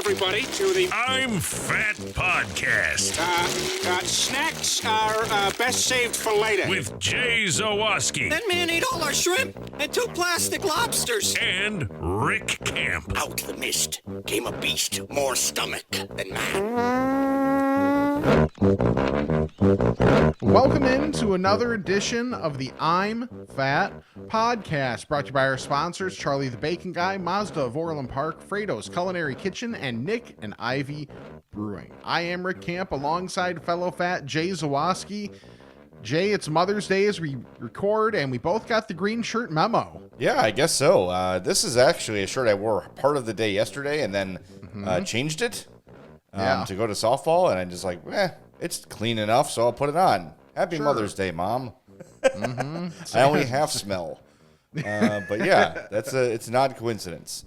everybody, to the I'm Fat Podcast. Snacks are best saved for later. With Jay Zawoski. That man ate all our shrimp and 2 plastic lobsters. And Rick Camp. Out of the mist came a beast more stomach than man. Welcome into another edition of the I'm Fat Podcast, brought to you by our sponsors, Charlie the Bacon Guy, Mazda of Orland Park, Fredo's Culinary Kitchen, and Nick and Ivy Brewing. I am Rick Camp, alongside fellow fat Jay Zawoski. Jay, it's Mother's Day as we record, and we both got the green shirt memo. Yeah, I guess so. This is actually a shirt I wore part of the day yesterday and then changed it to go to softball, and I'm just like, it's clean enough, so I'll put it on. Happy Mother's Day, Mom. I only half smell. But yeah, it's an odd coincidence.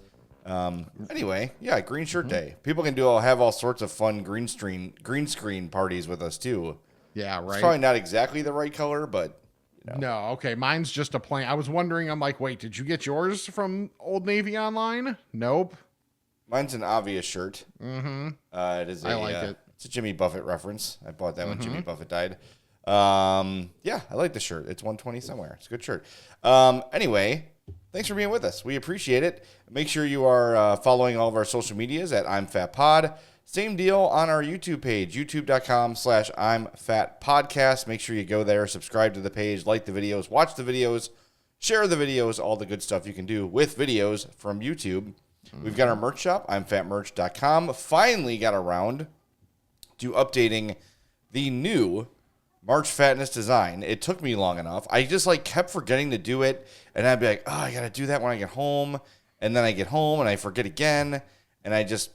Anyway, yeah, green shirt day. People can have all sorts of fun green screen parties with us too. Yeah, right. It's probably not exactly the right color, but No, okay. Mine's just a plain. I was wondering, I'm like, wait, did you get yours from Old Navy online? Nope. Mine's an obvious shirt. It is. I like it. It's a Jimmy Buffett reference. I bought that when Jimmy Buffett died. Yeah, I like the shirt. It's 120 somewhere. It's a good shirt. Anyway, thanks for being with us. We appreciate it. Make sure you are following all of our social medias at I'm Fat Pod. Same deal on our YouTube page, youtube.com/I'mFatPodcast. Make sure you go there, subscribe to the page, like the videos, watch the videos, share the videos, all the good stuff you can do with videos from YouTube. We've got our merch shop, I'mFatMerch.com. Finally got around to updating the new March Fatness design. It took me long enough. I just kept forgetting to do it, and I'd be like, I got to do that when I get home, and then I get home, and I forget again, and I just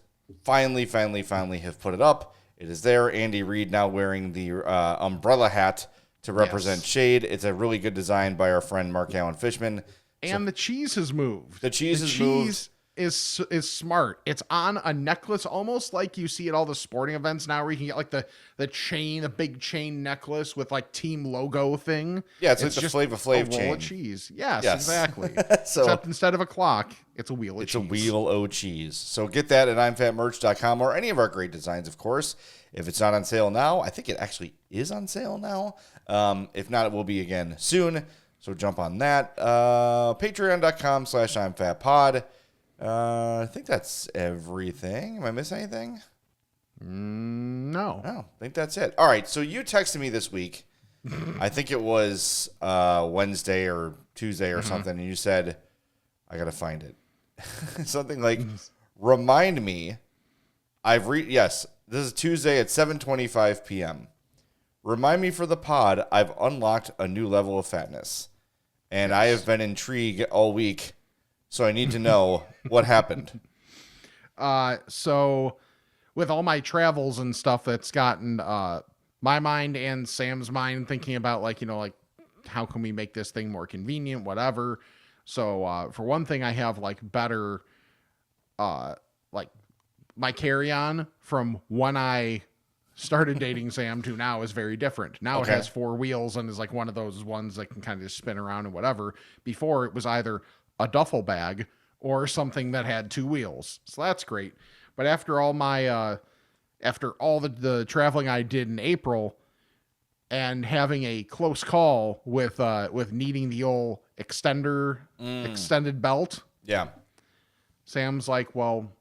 finally have put it up. It is there. Andy Reid now wearing the umbrella hat to represent shade. It's a really good design by our friend Mark Allen Fishman. And the cheese has moved. The cheese has moved. Is smart. It's on a necklace, almost like you see at all the sporting events now, where you can get the chain, a big chain necklace with team logo thing. Yeah, it's like the Flava Flav chain. Roll of cheese. Yes, exactly. So, except instead of a clock, it's a wheel of cheese. It's a wheel o' cheese. So get that at I'mFatMerch.com or any of our great designs, of course. If it's not on sale now, I think it actually is on sale now. If not, it will be again soon. So jump on that. Patreon.com/I'mFatPod. I think that's everything. Am I missing anything? No. I think that's it. All right. So you texted me this week. I think it was Wednesday or Tuesday or something. And you said, I got to find it. Something like, remind me. Yes, this is Tuesday at 7:25 p.m. Remind me for the pod, I've unlocked a new level of fatness. And I have been intrigued all week. So I need to know what happened. So with all my travels and stuff, that's gotten my mind and Sam's mind thinking about how can we make this thing more convenient, whatever. So for one thing, I have better my carry-on from when I started dating Sam to now is very different. Now It has 4 wheels and is one of those ones that can kind of just spin around and whatever. Before it was either a duffel bag or something that had 2 wheels. So that's great. But after all the traveling I did in April and having a close call with needing the old extended belt. Yeah. Sam's like, well,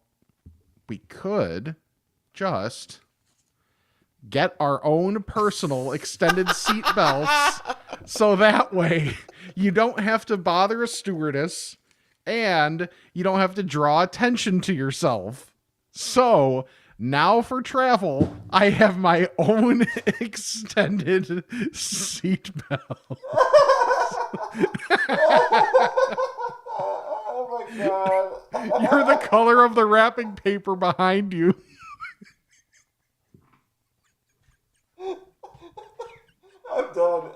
we could just get our own personal extended seat belts. So that way you don't have to bother a stewardess and you don't have to draw attention to yourself. So now for travel, I have my own extended seat belt. Oh my God. You're the color of the wrapping paper behind you. I'm done.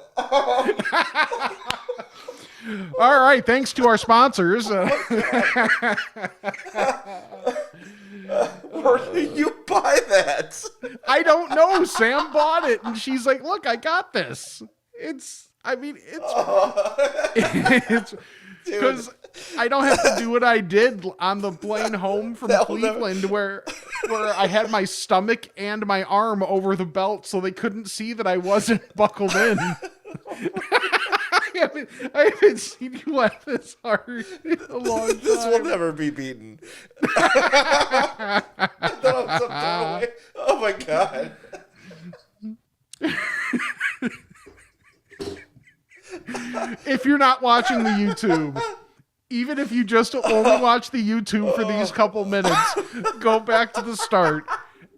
All right. Thanks to our sponsors. Where did you buy that? I don't know. Sam bought it and she's like, look, I got this. It's because I don't have to do what I did on the plane home from That will never- Cleveland where I had my stomach and my arm over the belt so they couldn't see that I wasn't buckled in. I haven't seen you laugh this hard in a long time. This will never be beaten. I thought I was so far away. Oh my god. If you're not watching the YouTube, even if you just only watch the YouTube for these couple minutes, go back to the start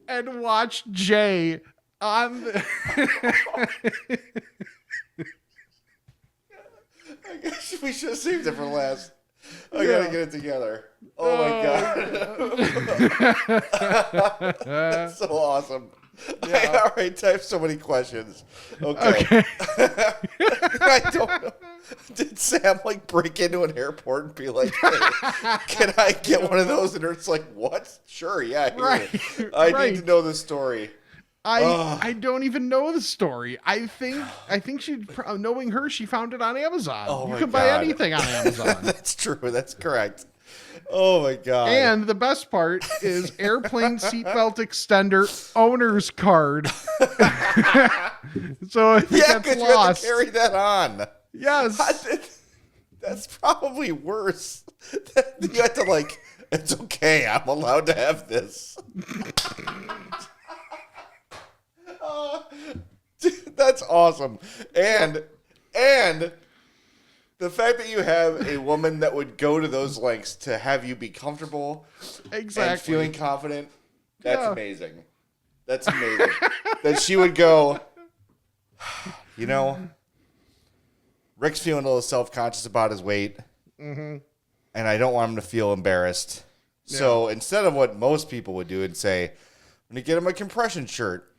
and watch Jay on the... I guess we should have saved it for last. I gotta get it together. Oh my god. That's so awesome. I already typed so many questions. Okay. I don't know. Did Sam like break into an airport and be like, hey, can I get one of those? And it's like, what? Sure, yeah. Here. I need to know the story. I don't even know the story. I think she, knowing her, she found it on Amazon. Oh you my can buy God. anything on Amazon. That's true. That's correct. Oh my god. And the best part is airplane seatbelt extender owner's card. So if it yeah, gets because you have lost, to carry that on. yes. That's probably worse. You have to like, it's okay. I'm allowed to have this. Dude, that's awesome. And the fact that you have a woman that would go to those lengths to have you be comfortable Exactly. and feeling confident, that's amazing. That's amazing. That she would go, you know, Rick's feeling a little self-conscious about his weight, and I don't want him to feel embarrassed. So instead of what most people would do and say, I'm going to get him a compression shirt,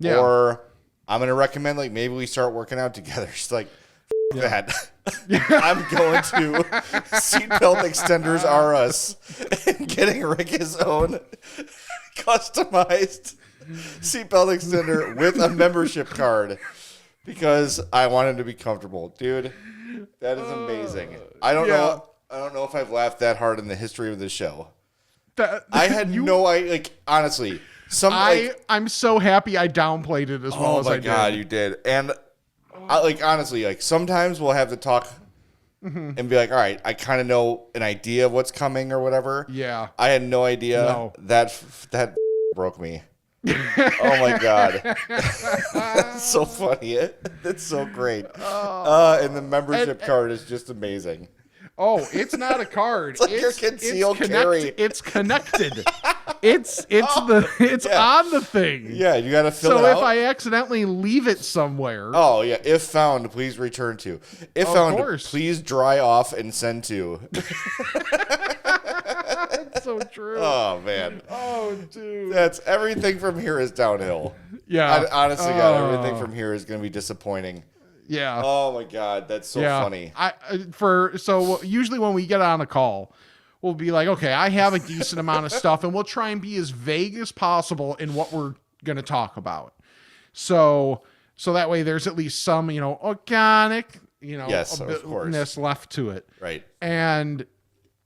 or I'm going to recommend, like, maybe we start working out together. She's like, that. I'm going to Seatbelt Extenders R Us and getting Rick his own customized seatbelt extender with a membership card because I want him to be comfortable. Dude, that is amazing. I don't know if I've laughed that hard in the history of the show. I had no idea. Like, honestly, I'm so happy I downplayed it as well as I did. Oh my god, you did. And honestly, like sometimes we'll have to talk and be like, all right, I kind of know an idea of what's coming or whatever. Yeah. I had no idea. No. That broke me. Oh my god. That's so funny. It's so great. And the membership card is just amazing. Oh, it's not a card. It's like your concealed carry. It's connected. It's on the thing. Yeah, you got to fill it out. So if I accidentally leave it somewhere. Oh, yeah. If found, please return to. If found, please dry off and send to. That's so true. Oh, man. Oh, dude. That's everything from here is downhill. Yeah. Honestly, God, everything from here is going to be disappointing. Yeah. Oh, my God. That's so funny. So usually when we get on a call, we'll be like, okay, I have a decent amount of stuff, and we'll try and be as vague as possible in what we're going to talk about. So that way there's at least some, organic, yes, of course, left to it. Right. And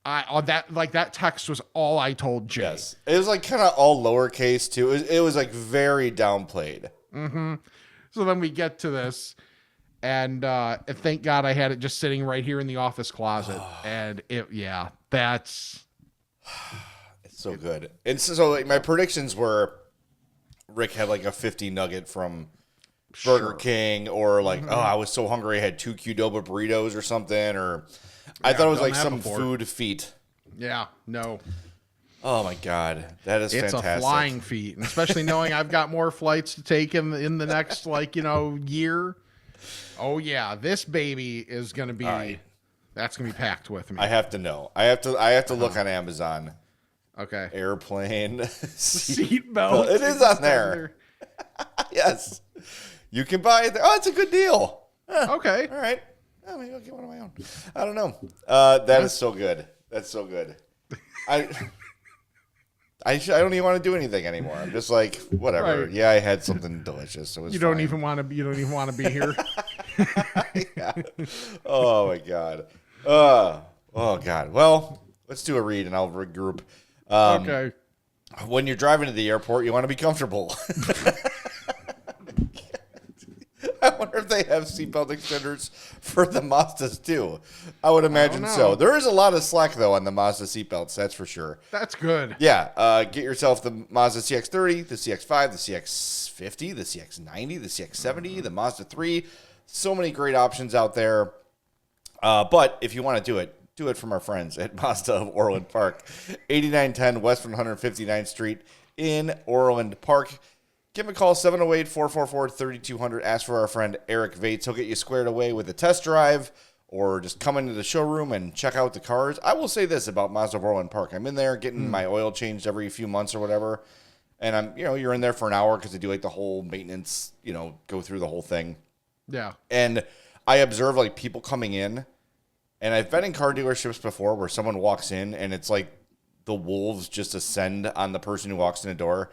that text was all I told Jay. Yes. It was like kind of all lowercase too. It was like very downplayed. Mm-hmm. So then we get to this, and thank God I had it just sitting right here in the office closet. And that's it's so good. And so like, my predictions were Rick had like a 50 nugget from Burger King, or like, I was so hungry I had 2 Qdoba burritos or something, or I thought it was like some food feat. Yeah, no. Oh my God, that is fantastic. It's a flying feat, and especially knowing I've got more flights to take in the next year. Oh yeah, this baby is gonna be that's gonna be packed with me. I have to know. I have to look on Amazon. Okay. Airplane seatbelt. It is on there. Yes, you can buy it there. Oh, it's a good deal. Okay. All right. Oh, maybe I'll get one of my own. I don't know. That is so good. That's so good. I don't even want to do anything anymore. I'm just like, whatever. Right. Yeah, I had something delicious. So you don't even want to be here. Yeah. Oh my God. Oh, God. Well, let's do a read and I'll regroup. Okay. When you're driving to the airport, you want to be comfortable. I wonder if they have seatbelt extenders for the Mazdas too. I would imagine so. There is a lot of slack though on the Mazda seatbelts, that's for sure. That's good. Yeah, get yourself the Mazda CX-30, the CX-5, the CX-50, the CX-90, the CX-70, the Mazda 3. So many great options out there. But if you want to do it from our friends at Mazda of Orland Park, 8910 West 159th Street in Orland Park. Give him a call, 708-444-3200. Ask for our friend Eric Vates. He'll get you squared away with a test drive or just come into the showroom and check out the cars. I will say this about Mazda of Orland Park. I'm in there getting my oil changed every few months or whatever. And you're in there for an hour because they do like the whole maintenance, go through the whole thing. Yeah. And I observe like people coming in, and I've been in car dealerships before where someone walks in and it's like the wolves just ascend on the person who walks in the door.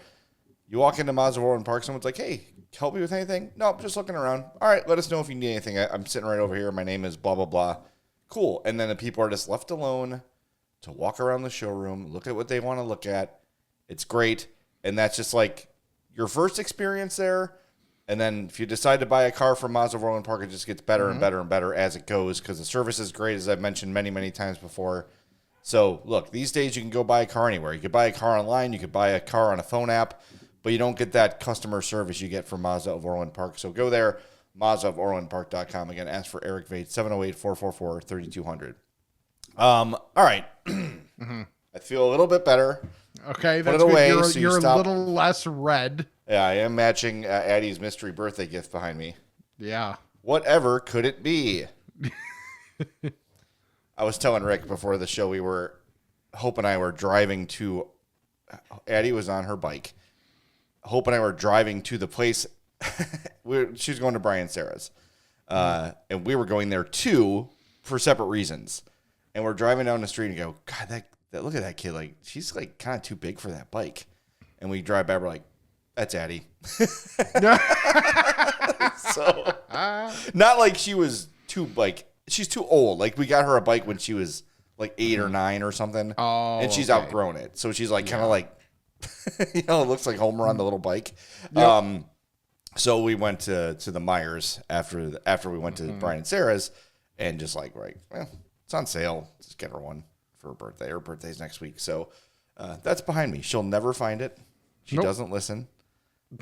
You walk into Mazda of Orland Park, someone's like, hey, help me with anything? No, I'm just looking around. All right, let us know if you need anything. I'm sitting right over here. My name is blah, blah, blah. Cool. And then the people are just left alone to walk around the showroom, look at what they want to look at. It's great. And that's just like your first experience there. And then if you decide to buy a car from Mazda of Orland Park, it just gets better and better and better as it goes because the service is great, as I've mentioned many, many times before. So, look, these days you can go buy a car anywhere. You could buy a car online. You could buy a car on a phone app. But you don't get that customer service you get from Mazda of Orland Park. So go there, MazdaofOrlandPark.com. Again, ask for Eric Vates, 708-444-3200. All right. I feel a little bit better. Okay, Put that's it away good. so You're you a stop. little less red. Yeah, I am matching Addie's mystery birthday gift behind me. Yeah. Whatever could it be? I was telling Rick before the show Hope and I were driving to, Addie was on her bike. Hope and I were driving to the place. She was going to Brian and Sarah's. And we were going there too for separate reasons. And we're driving down the street and go, God, that look at that kid. Like, she's like kind of too big for that bike. And we drive back, we're like, that's Addie. So, not like she was she's too old. Like, we got her a bike when she was like 8 or 9 or something. Oh, and she's okay. outgrown it. So she's like kind of like, it looks like Homer on the little bike. Yep. So we went to the Myers after we went to Brian and Sarah's, and just like, right, well, it's on sale. Just get her one for her birthday. Her birthday's next week. So that's behind me. She'll never find it. She doesn't listen.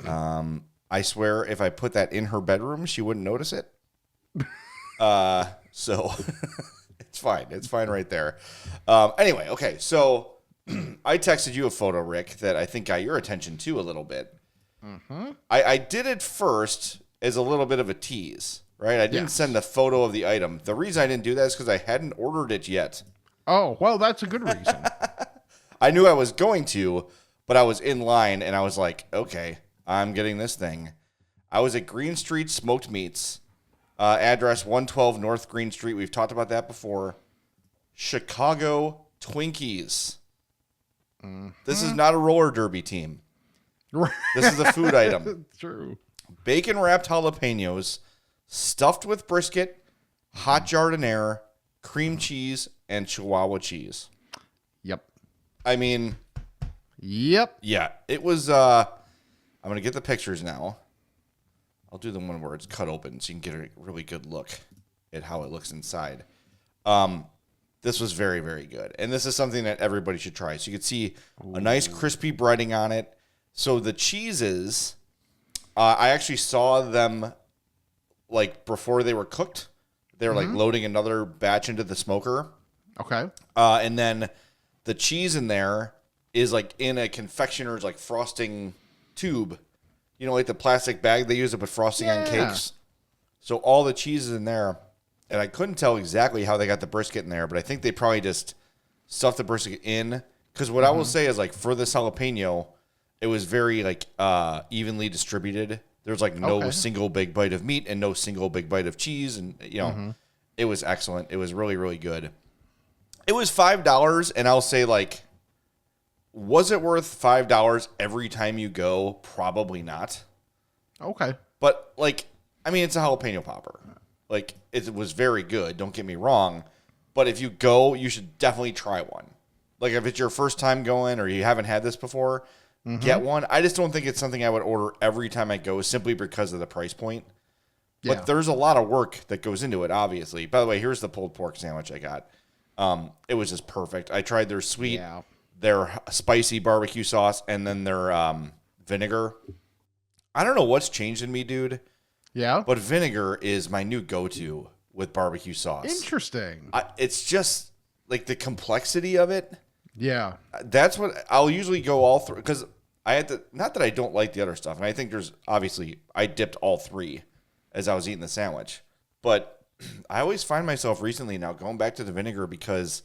I swear if I put that in her bedroom, she wouldn't notice it. So it's fine. It's fine right there. Anyway, okay, so I texted you a photo, Rick, that I think got your attention too a little bit. Mm-hmm. I did it first as a little bit of a tease, right? I didn't send a photo of the item. The reason I didn't do that is because I hadn't ordered it yet. Oh, well, that's a good reason. I knew I was going to, but I was in line, and I was like, okay, I'm getting this thing. I was at Green Street Smoked Meats, address 112 North Green Street. We've talked about that before. Chicago Twinkies. Mm-hmm. This is not a roller derby team. This is a food item. True. Bacon wrapped jalapenos, stuffed with brisket, hot jardinere, cream cheese, and Chihuahua cheese. Yep. I mean, yep. Yeah, it was. I'm gonna get the pictures now. I'll do the one where it's cut open so you can get a really good look at how it looks inside. This was very, very good, and this is something that everybody should try. So you could see a nice crispy breading on it. So the cheeses, I actually saw them like before they were cooked. They were like loading another batch into the smoker. Okay. And then the cheese in there is like in a confectioner's like frosting tube. You know, like the plastic bag they use to put frosting on cakes. So all the cheese is in there. And I couldn't tell exactly how they got the brisket in there, but I think they probably just stuffed the brisket in. Because what I will say is like for this jalapeno, it was very like evenly distributed. There's like no single big bite of meat and no single big bite of cheese. And, you know, it was excellent. It was really, really good. It was $5. And I'll say like, was it worth $5 every time you go? Probably not. Okay. But like, I mean, it's a jalapeno popper. Like, it was very good. Don't get me wrong. But if you go, you should definitely try one. Like if it's your first time going or you haven't had this before, get one. I just don't think it's something I would order every time I go simply because of the price point. Yeah. But there's a lot of work that goes into it, obviously. By the way, here's the pulled pork sandwich I got. It was just perfect. I tried their sweet, their spicy barbecue sauce, and then their vinegar. I don't know what's changed in me, dude. Yeah. But vinegar is my new go-to with barbecue sauce. Interesting. It's just like the complexity of it. Yeah. That's what I'll usually go all through because I had to, not that I don't like the other stuff. And I think there's obviously, I dipped all three as I was eating the sandwich. But I always find myself recently now going back to the vinegar because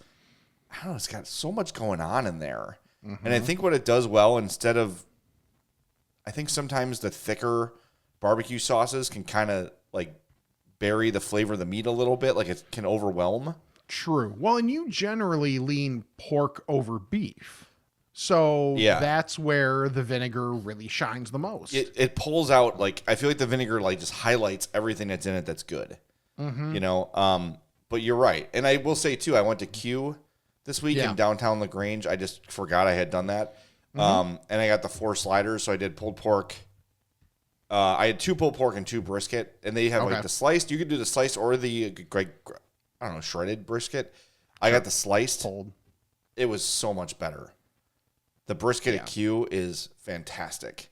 I don't know, it's got so much going on in there. And I think what it does well, instead of, I think sometimes the thicker barbecue sauces can kind of like bury the flavor of the meat a little bit, like it can overwhelm. True. Well, and you generally lean pork over beef. So that's where the vinegar really shines the most. It pulls out, like, I feel like the vinegar like just highlights everything that's in it that's good. You know, but you're right. And I will say too, I went to Q this week in downtown LaGrange. I just forgot I had done that. And I got the 4 sliders. So I did pulled pork. I had 2 pulled pork and 2 brisket, and they have like the sliced. You could do the sliced or the I don't know, shredded brisket. I got the sliced. Pulled. It was so much better. The brisket at Q is fantastic.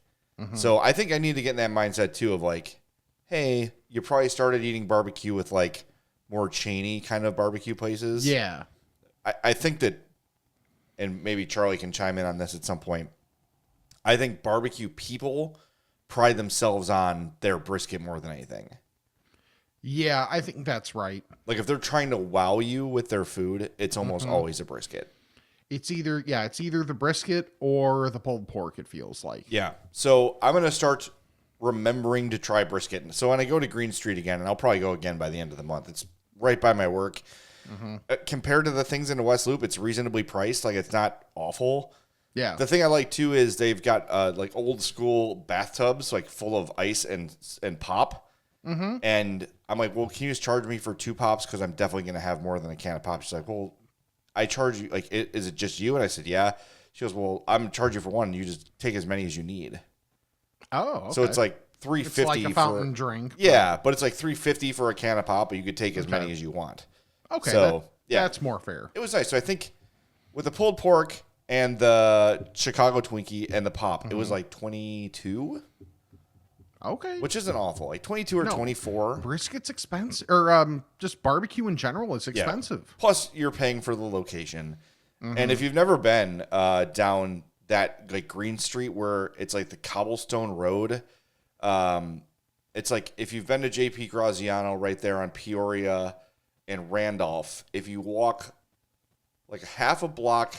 So I think I need to get in that mindset too of like, hey, you probably started eating barbecue with like more chainy kind of barbecue places. Yeah. I think that, and maybe Charlie can chime in on this at some point. I think barbecue people pride themselves on their brisket more than anything. Yeah, I think that's right. Like if they're trying to wow you with their food, it's almost always a brisket. It's either the brisket or the pulled pork, it feels like. Yeah. So I'm going to start remembering to try brisket. So when I go to Green Street again, and I'll probably go again by the end of the month, it's right by my work. Compared to the things in the West Loop, it's reasonably priced. Like it's not awful. Yeah. The thing I like too is they've got like old school bathtubs, like full of ice and pop. And I'm like, well, can you just charge me for 2 pops? Because I'm definitely going to have more than a can of pops. She's like, well, I charge you, like, is it just you? And I said, yeah. She goes, well, I'm charging you for 1. You just take as many as you need. Oh, okay. So it's like $3.50 it's like a fountain drink. Yeah, but it's like $3.50 for a can of pop, but you could take as many as you want. Okay, so that's more fair. It was nice. So I think with the pulled pork and the Chicago Twinkie and the pop, it was like 22. Okay. Which isn't awful. Like 22 or 24. Brisket's expensive. Or just barbecue in general is expensive. Yeah. Plus, you're paying for the location. And if you've never been down that like Green Street where it's like the cobblestone road, it's like if you've been to JP Graziano right there on Peoria and Randolph, if you walk like half a block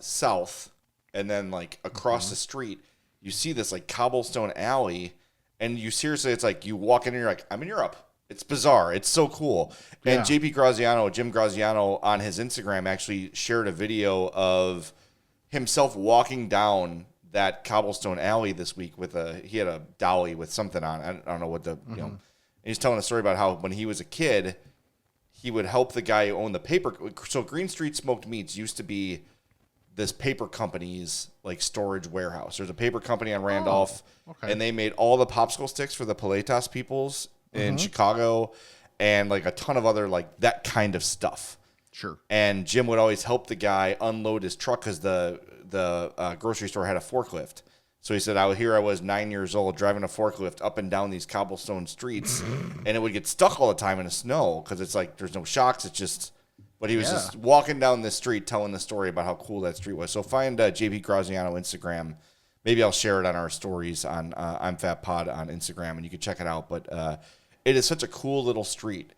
south and then like across the street, you see this like cobblestone alley, and you seriously, it's like you walk in and you're like, I'm in Europe. It's bizarre. It's so cool. And JP Graziano, Jim Graziano, on his Instagram actually shared a video of himself walking down that cobblestone alley this week with he had a dolly with something on. I don't know what the, you know, and he's telling a story about how when he was a kid, he would help the guy who owned the paper. So Green Street Smoked Meats used to be this paper company's like storage warehouse. There's a paper company on Randolph, and they made all the popsicle sticks for the Paletas peoples in Chicago, and like a ton of other like that kind of stuff. Sure. And Jim would always help the guy unload his truck because the grocery store had a forklift. So he said, I was 9 years old driving a forklift up and down these cobblestone streets, and it would get stuck all the time in the snow because it's like there's no shocks. It's just. But he was just walking down this street telling the story about how cool that street was. So find JP Graziano Instagram. Maybe I'll share it on our stories on I'm Fat Pod on Instagram, and you can check it out. But it is such a cool little street.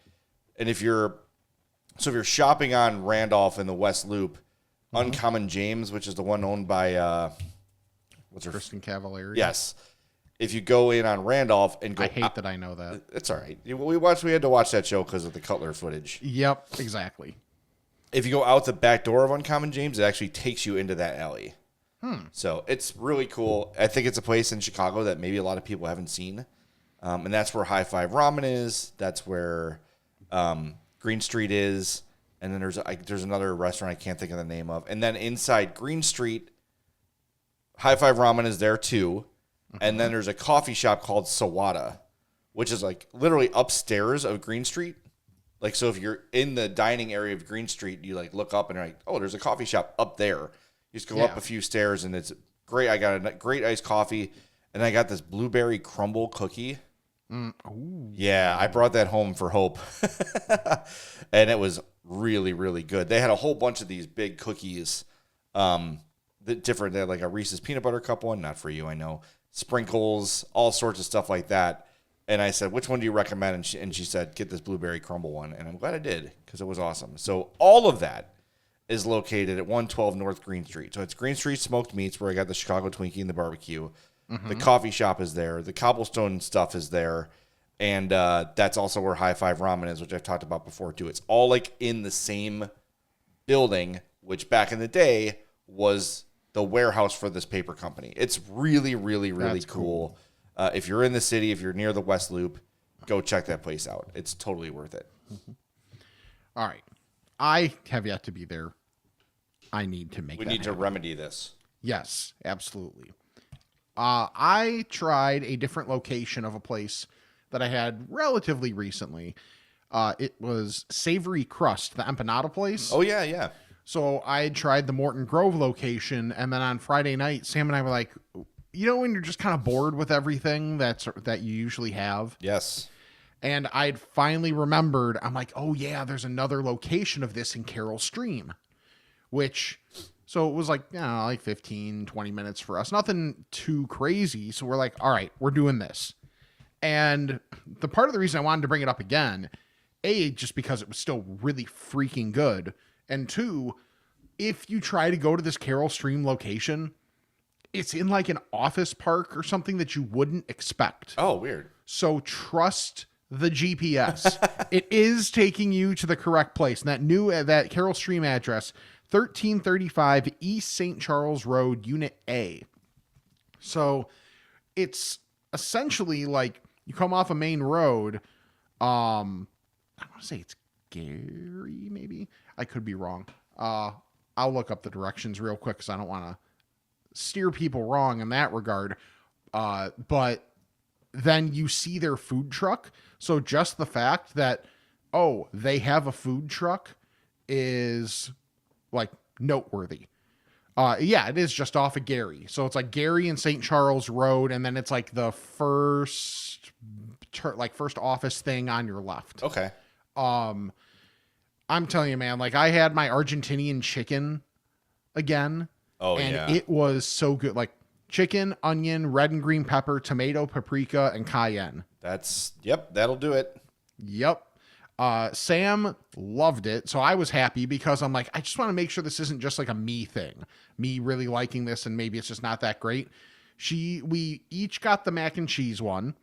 And if you're shopping on Randolph in the West Loop, Uncommon James, which is the one owned by Kristen Cavallari. Yes. If you go in on Randolph and go, I hate that I know that. It's all right. We had to watch that show because of the Cutler footage. Yep, exactly. If you go out the back door of Uncommon James, it actually takes you into that alley. So it's really cool. I think it's a place in Chicago that maybe a lot of people haven't seen. And that's where High Five Ramen is. That's where Green Street is, and then there's another restaurant I can't think of the name of. And then inside Green Street, High Five Ramen is there too. And then there's a coffee shop called Sawada, which is like literally upstairs of Green Street. Like, so if you're in the dining area of Green Street, you like look up and you're like, oh, there's a coffee shop up there. You just go up a few stairs and it's great. I got a great iced coffee, and I got this blueberry crumble cookie. Yeah, I brought that home for Hope. And it was really, really good. They had a whole bunch of these big cookies. They had like a Reese's peanut butter cup one, not for you, I know. Sprinkles, all sorts of stuff like that. And I said, which one do you recommend? And she said, get this blueberry crumble one. And I'm glad I did, because it was awesome. So all of that is located at 112 North Green Street. So it's Green Street Smoked Meats, where I got the Chicago Twinkie and the barbecue. The coffee shop is there. The cobblestone stuff is there. And that's also where High Five Ramen is, which I've talked about before, too. It's all like in the same building, which back in the day was the warehouse for this paper company. It's really, really, really cool. If you're in the city, if you're near the West Loop, go check that place out. It's totally worth it. All right. I have yet to be there. I need to make We that need to happen. remedy this. Yes, absolutely. I tried a different location of a place that I had relatively recently. It was Savory Crust, the empanada place. Oh, yeah, yeah. So I had tried the Morton Grove location, and then on Friday night, Sam and I were like, you know, when you're just kind of bored with everything that you usually have. Yes. And I'd finally remembered, I'm like, oh yeah, there's another location of this in Carroll Stream, so it was like, like 15, 20 minutes for us. Nothing too crazy. So we're like, all right, we're doing this. And the part of the reason I wanted to bring it up again, A, just because it was still really freaking good. And two, if you try to go to this Carroll Stream location, it's in like an office park or something that you wouldn't expect. Oh, weird. So trust the GPS. It is taking you to the correct place. And that Carroll Stream address, 1335 East St. Charles Road, Unit A. So it's essentially like you come off a main road. I want to say it's Gary, maybe. I could be wrong. I'll look up the directions real quick because I don't want to steer people wrong in that regard. But then you see their food truck. So just the fact that, they have a food truck is like noteworthy. It is just off of Gary. So it's like Gary and St. Charles Road. And then it's like the first office thing on your left. Okay. I'm telling you, man, like I had my Argentinian chicken again. Oh, and yeah. it was so good. Like chicken, onion, red and green pepper, tomato, paprika, and cayenne. That'll do it. Yep. Sam loved it. So I was happy because I'm like, I just want to make sure this isn't just like a me thing. Me really liking this and maybe it's just not that great. We each got the mac and cheese one,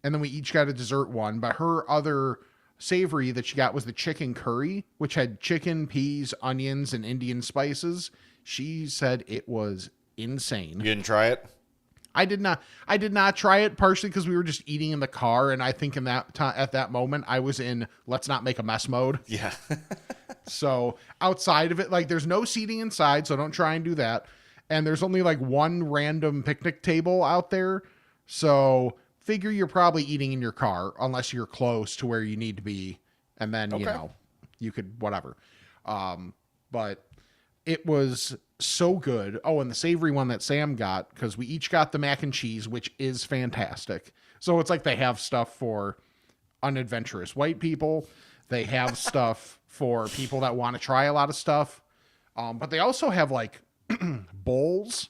and then we each got a dessert one, but her other savory that she got was the chicken curry, which had chicken, peas, onions, and Indian spices. She said it was insane. You didn't try it? I did not try it, partially because we were just eating in the car, and I think at that moment I was in let's not make a mess mode. Yeah. So outside of it, like there's no seating inside, so don't try and do that. And there's only like one random picnic table out there. So figure you're probably eating in your car unless you're close to where you need to be. And then, you could whatever. But it was so good. Oh, and the savory one that Sam got, because we each got the mac and cheese, which is fantastic. So it's like they have stuff for unadventurous white people. They have stuff for people that want to try a lot of stuff. But they also have like bowls.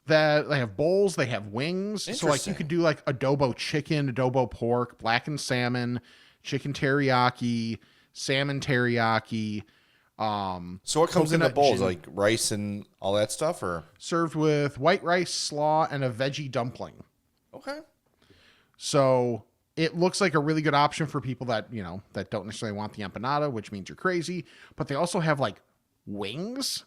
They have wings. So like you could do like adobo chicken, adobo pork, blackened salmon, chicken teriyaki, salmon teriyaki. So what comes in the bowls? Like rice and all that stuff, or served with white rice, slaw, and a veggie dumpling. Okay. So it looks like a really good option for people that, that don't necessarily want the empanada, which means you're crazy. But they also have like wings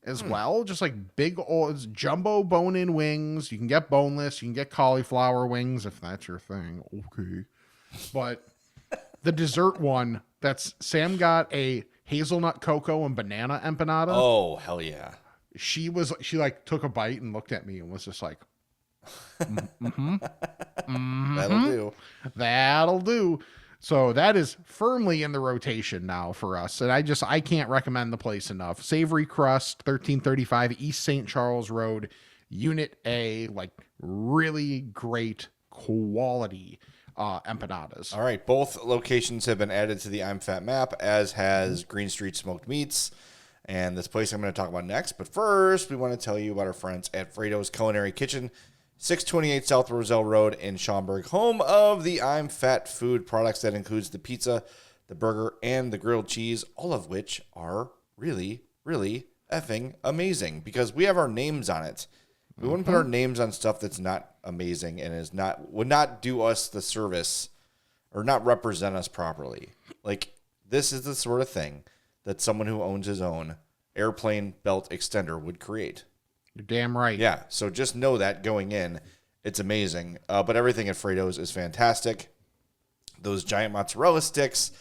as well. Just like big old jumbo bone-in wings. You can get boneless. You can get cauliflower wings if that's your thing. Okay. But the dessert one, Sam got a hazelnut cocoa and banana empanada. Oh, hell yeah. She like took a bite and looked at me and was just like, That'll do. that'll do. So that is firmly in the rotation now for us. And I can't recommend the place enough. Savory Crust, 1335 East St. Charles Road, Unit A, like really great quality empanadas. All right. Both locations have been added to the I'm Fat map, as has Green Street Smoked Meats and this place I'm going to talk about next. But first, we want to tell you about our friends at Fredo's Culinary Kitchen, 628 South Roselle Road in Schaumburg, home of the I'm Fat food products that includes the pizza, the burger, and the grilled cheese, all of which are really, really effing amazing because we have our names on it. We wouldn't put our names on stuff that's not amazing and would not do us the service or not represent us properly. Like, this is the sort of thing that someone who owns his own airplane belt extender would create. You're damn right. Yeah, so just know that going in, it's amazing. But everything at Fredo's is fantastic. Those giant mozzarella sticks.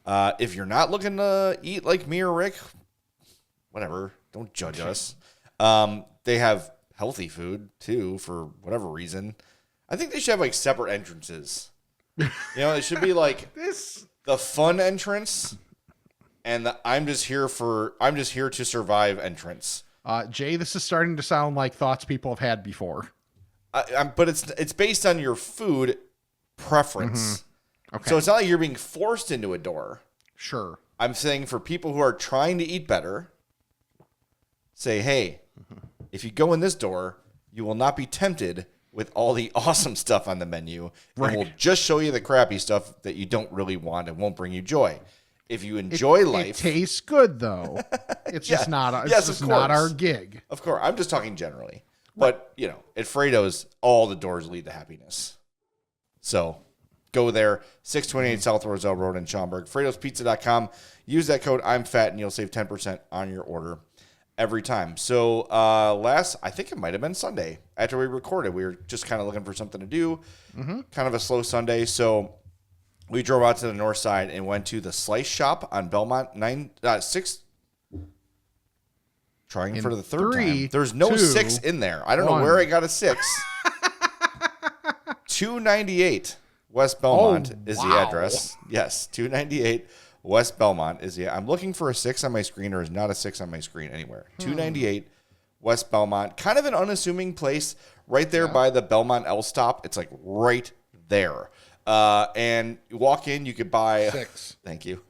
If you're not looking to eat like me or Rick, whatever, don't judge us. They have healthy food, too, for whatever reason. I think they should have, like, separate entrances. It should be, like, the fun entrance and the I'm just here to survive entrance. Jay, this is starting to sound like thoughts people have had before. But it's based on your food preference. Okay. So it's not like you're being forced into a door. Sure. I'm saying for people who are trying to eat better, say, hey, if you go in this door, you will not be tempted with all the awesome stuff on the menu. Right. And we'll just show you the crappy stuff that you don't really want and won't bring you joy. If you enjoy life. It tastes good, though. It's just not our gig. Of course. I'm just talking generally. But, at Fredo's, all the doors lead to happiness. So go there, 628 South Roselle Road in Schaumburg, Fredo'sPizza.com. Use that code I'm Fat and you'll save 10% on your order every time. So I think it might have been Sunday after we recorded. We were just kind of looking for something to do, kind of a slow Sunday. So we drove out to the north side and went to the Slice Shop on Belmont 6. Trying for the third time. There's no 6 in there. I don't know where I got a 6. 298 West Belmont is the address. Yes, 298 West Belmont is the. I'm looking for a 6 on my screen. There is not a 6 on my screen anywhere. 298 West Belmont. Kind of an unassuming place right there by the Belmont L stop. It's like right there. And you walk in, you could buy 6. Thank you.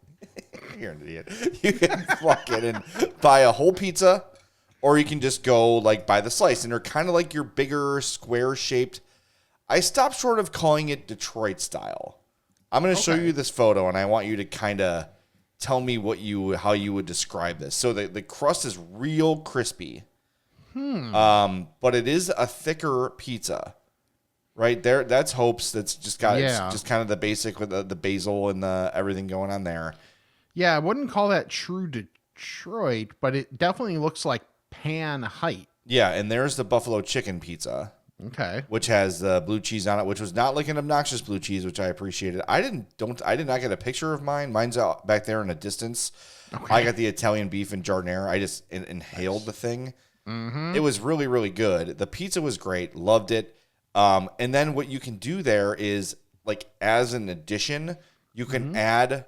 You're an idiot. You can walk in and buy a whole pizza, or you can just go like buy the slice. And they're kind of like your bigger square shaped. I stopped short of calling it Detroit style. I'm going to show you this photo, and I want you to kind of tell me how you would describe this. So the crust is real crispy, but it is a thicker pizza. Right there, that's Hope's. That's just got it's just kind of the basic with the basil and the everything going on there. Yeah, I wouldn't call that true Detroit, but it definitely looks like pan height. Yeah, and there's the buffalo chicken pizza. Okay. Which has the blue cheese on it, which was not like an obnoxious blue cheese, which I appreciated. I did not get a picture of mine. Mine's out back there in a distance. Okay. I got the Italian beef and giardiniera. I just inhaled the thing. It was really, really good. The pizza was great. Loved it. And then what you can do there is, like, as an addition, you can add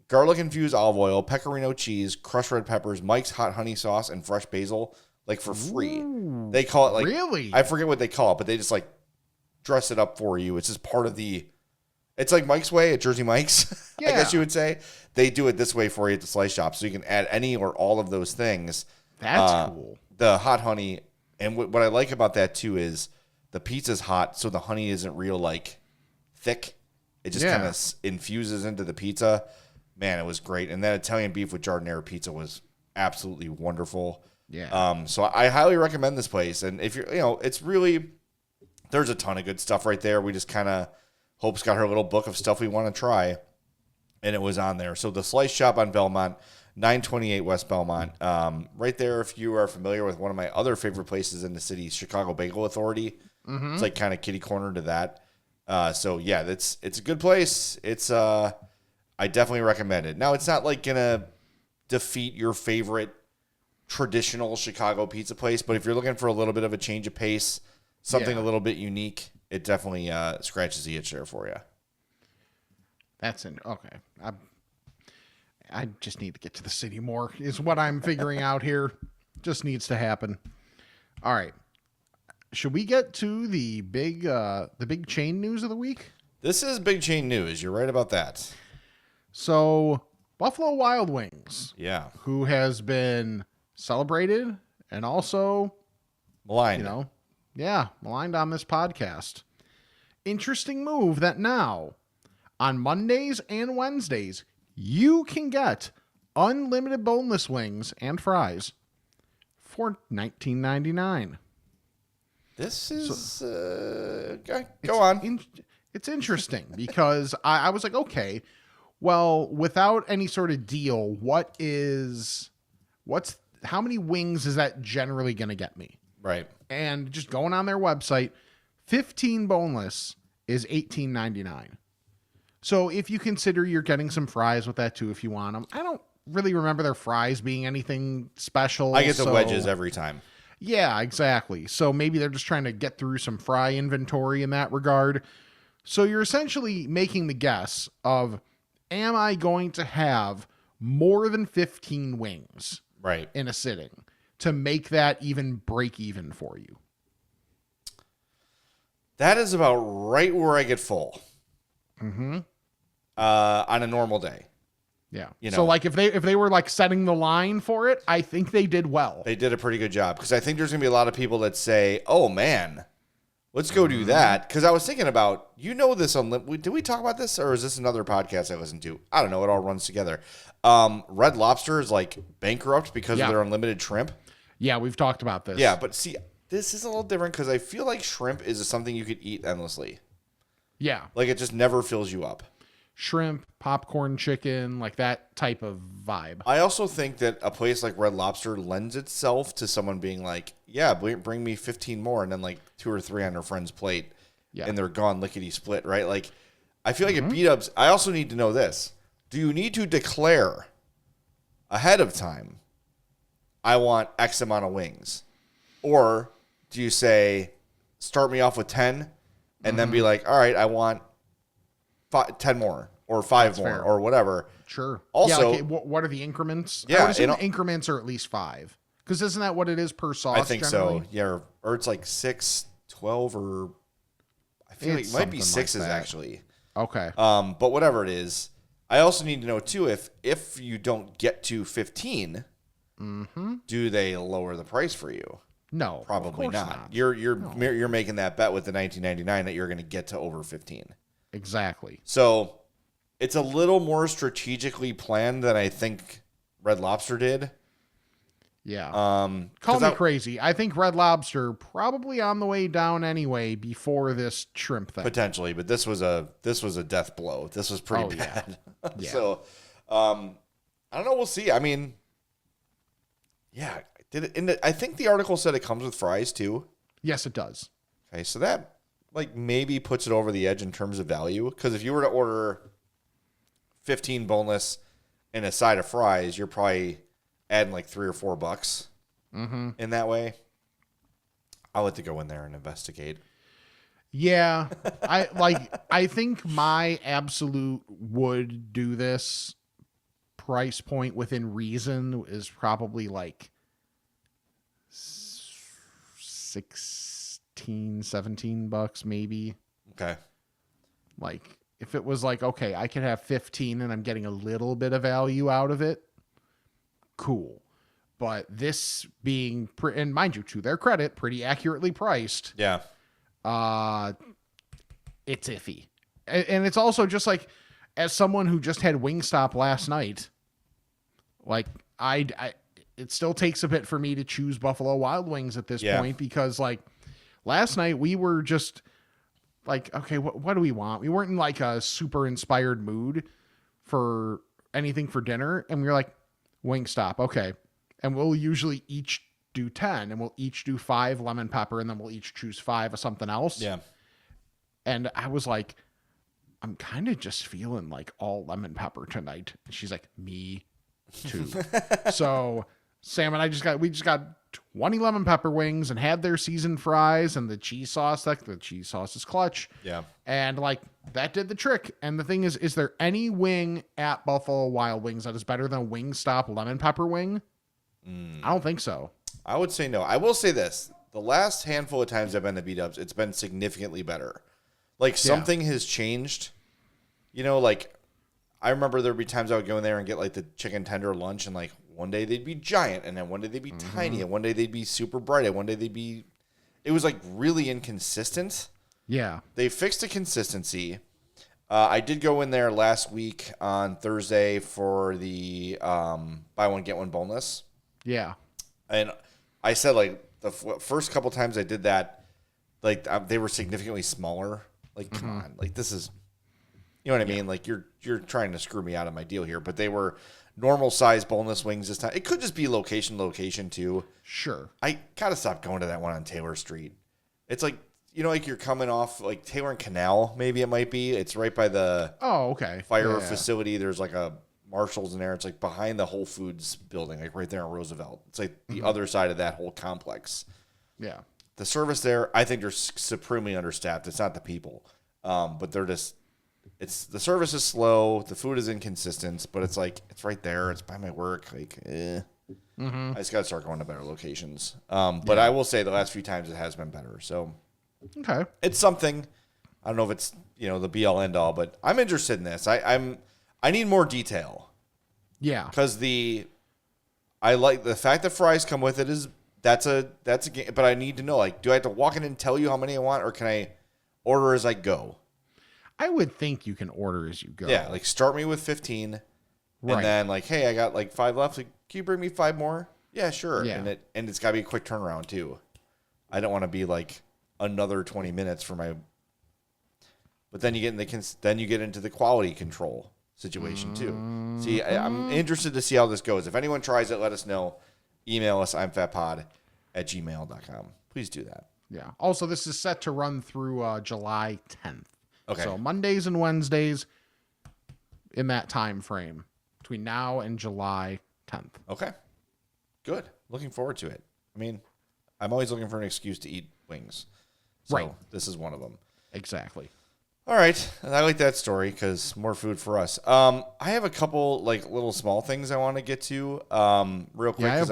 garlic infused olive oil, pecorino cheese, crushed red peppers, Mike's hot honey sauce, and fresh basil, like, for free. Ooh, they call it, like, really? I forget what they call it, but they just, like, dress it up for you. It's just part of it's like Mike's Way at Jersey Mike's, I guess you would say. They do it this way for you at the Slice Shop, so you can add any or all of those things. That's cool. The hot honey, and what I like about that, too, is the pizza's hot, so the honey isn't real, like, thick. It just kind of infuses into the pizza. Man, it was great. And that Italian beef with giardiniera pizza was absolutely wonderful. Yeah. So I highly recommend this place. And if you're, it's really, there's a ton of good stuff right there. We just kind of, Hope's got her little book of stuff we want to try, and it was on there. So the Slice Shop on Belmont, 928 West Belmont. Right there, if you are familiar with one of my other favorite places in the city, Chicago Bagel Authority. It's like kind of kitty corner to that. So yeah, it's a good place. It's I definitely recommend it. Now it's not like gonna defeat your favorite traditional Chicago pizza place, but if you're looking for a little bit of a change of pace, something a little bit unique, it definitely scratches the itch there for you. Okay. I just need to get to the city more is what I'm figuring out here. Just needs to happen. All right. Should we get to the big chain news of the week? This is big chain news. You're right about that. So Buffalo Wild Wings. Yeah. Who has been celebrated and also Maligned. Maligned on this podcast. Interesting move that now on Mondays and Wednesdays, you can get unlimited boneless wings and fries for $19.99. This is go on. It's interesting because I was like, okay, well, without any sort of deal, how many wings is that generally going to get me? Right. And just going on their website, 15 boneless is $18.99. So if you consider you're getting some fries with that too, if you want them, I don't really remember their fries being anything special. I get the wedges every time. Yeah, exactly. So maybe they're just trying to get through some fry inventory in that regard. So you're essentially making the guess of, am I going to have more than 15 wings in a sitting to make that even break even for you? That is about right where I get full. Mm-hmm. On a normal day. Yeah. You know, so like if they were like setting the line for it, I think they did well. They did a pretty good job because I think there's going to be a lot of people that say, oh man, let's go do that. Because I was thinking about, this, did we talk about this or is this another podcast I listened to? I don't know. It all runs together. Red Lobster is like bankrupt because of their unlimited shrimp. Yeah, we've talked about this. Yeah, but see, this is a little different because I feel like shrimp is something you could eat endlessly. Yeah. Like it just never fills you up. Shrimp, popcorn chicken, like that type of vibe. I also think that a place like Red Lobster lends itself to someone being like, yeah, bring me 15 more, and then like 2 or 3 on their friend's plate, and they're gone lickety split, right? Like, I feel like it beat ups. I also need to know this. Do you need to declare ahead of time, I want X amount of wings? Or do you say, start me off with 10, and then be like, all right, I want 10 more or 5 more or whatever. Sure. Also, what are the increments? Yeah, I would assume the increments are at least 5. Because isn't that what it is per sauce? I think generally? so. Yeah, or it's like 6, 12, or I feel like it might be 6s like actually. Okay. But whatever it is, I also need to know too if you don't get to 15, do they lower the price for you? No, probably not. You're making that bet with the $19.99 that you're going to get to over 15. Exactly. So it's a little more strategically planned than I think Red Lobster did. Yeah. Call me crazy. I think Red Lobster probably on the way down anyway before this shrimp thing. Potentially, but this was a death blow. This was pretty bad. Yeah. So I don't know. We'll see. I mean, yeah. I think the article said it comes with fries too. Yes, it does. Okay, so that like maybe puts it over the edge in terms of value. Because if you were to order 15 boneless and a side of fries, you're probably adding like $3 or $4 in that way. I'll have to go in there and investigate. Yeah, I think my absolute would do this price point within reason is probably like $16-17 maybe. Okay. Like if it was like, okay, I could have 15 and I'm getting a little bit of value out of it, cool. But this being and mind you, to their credit, pretty accurately priced. Yeah. It's iffy. And it's also just like, as someone who just had Wingstop last night, like it still takes a bit for me to choose Buffalo Wild Wings at this point, because like last night we were just like, okay, what do we want? We weren't in like a super inspired mood for anything for dinner. And we were like, Wingstop. Okay. And we'll usually each do 10 and we'll each do 5 lemon pepper and then we'll each choose 5 of something else. Yeah. And I was like, I'm kind of just feeling like all lemon pepper tonight. And she's like, me too. So Sam and I we just got 20 lemon pepper wings and had their seasoned fries and the cheese sauce. The cheese sauce is clutch. Yeah. And like that did the trick. And the thing is there any wing at Buffalo Wild Wings that is better than a Wingstop lemon pepper wing? I don't think so. I would say no. I will say this. The last handful of times I've been to B-Dubs, it's been significantly better. Like something has changed. You know, like I remember there'd be times I would go in there and get like the chicken tender lunch, and like one day they'd be giant, and then one day they'd be tiny, and one day they'd be super bright, and one day they'd be. It was like really inconsistent. Yeah. They fixed the consistency. I did go in there last week on Thursday for the buy one get one boneless. Yeah. And I said like the first couple times I did that, like they were significantly smaller. Like, come on, like this is, you know what I mean? Like you're trying to screw me out of my deal here. But they were normal size boneless wings this time. It could just be location too. Sure. I gotta stop going to that one on Taylor Street. It's like, you know, like you're coming off like Taylor and Canal. Maybe it might be. It's right by the fire facility. There's like a Marshall's in there. It's like behind the Whole Foods building, like right there on Roosevelt. It's like the other side of that whole complex. Yeah. The service there, I think they're supremely understaffed. It's not the people, but they're just. The service is slow. The food is inconsistent, but it's like it's right there. It's by my work. Like, I just got to start going to better locations. But I will say the last few times it has been better. So, it's something. I don't know if it's the be all end all, but I'm interested in this. I need more detail. Yeah, because I like the fact that fries come with it that's a game. But I need to know, like, do I have to walk in and tell you how many I want, or can I order as I go? I would think you can order as you go. Yeah, like start me with 15, and then like, hey, I got like 5 left. Like, can you bring me 5 more? Yeah, sure. Yeah. And it's got to be a quick turnaround too. I don't want to be like another 20 minutes for my. But then you get into the quality control situation too. See, I'm interested to see how this goes. If anyone tries it, let us know. Email us, imfatpod@gmail.com. Please do that. Yeah. Also, this is set to run through July 10th. Okay. So Mondays and Wednesdays in that time frame between now and July 10th. Okay. Good. Looking forward to it. I mean, I'm always looking for an excuse to eat wings. So this is one of them. Exactly. All right. I like that story because more food for us. I have a couple like little small things I want to get to real quick. Yeah,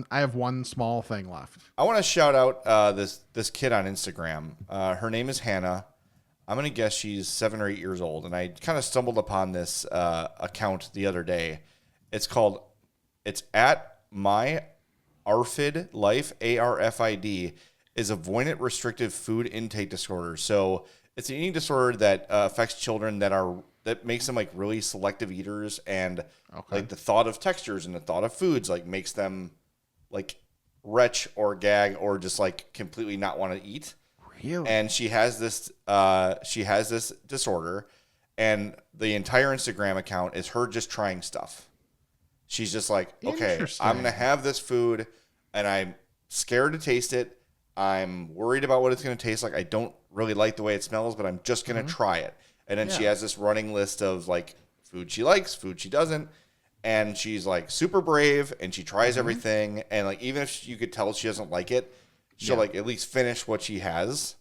I have one small thing left. I want to shout out this kid on Instagram. Her name is Hannah. I'm going to guess she's 7 or 8 years old. And I kind of stumbled upon this account the other day. It's at MyAFRIDLife, ARFID, is avoidant restrictive food intake disorder. So it's an eating disorder that affects children that makes them like really selective eaters, and like the thought of textures and the thought of foods like makes them like retch or gag or just like completely not want to eat. Really? And she has this disorder, and the entire Instagram account is her just trying stuff. She's just like, okay, I'm going to have this food, and I'm scared to taste it. I'm worried about what it's going to taste like. I don't really like the way it smells, but I'm just going to try it. And then she has this running list of like food she likes, food she doesn't. And she's like super brave, and she tries everything. And like, even if you could tell she doesn't like it, she'll like at least finish what she has.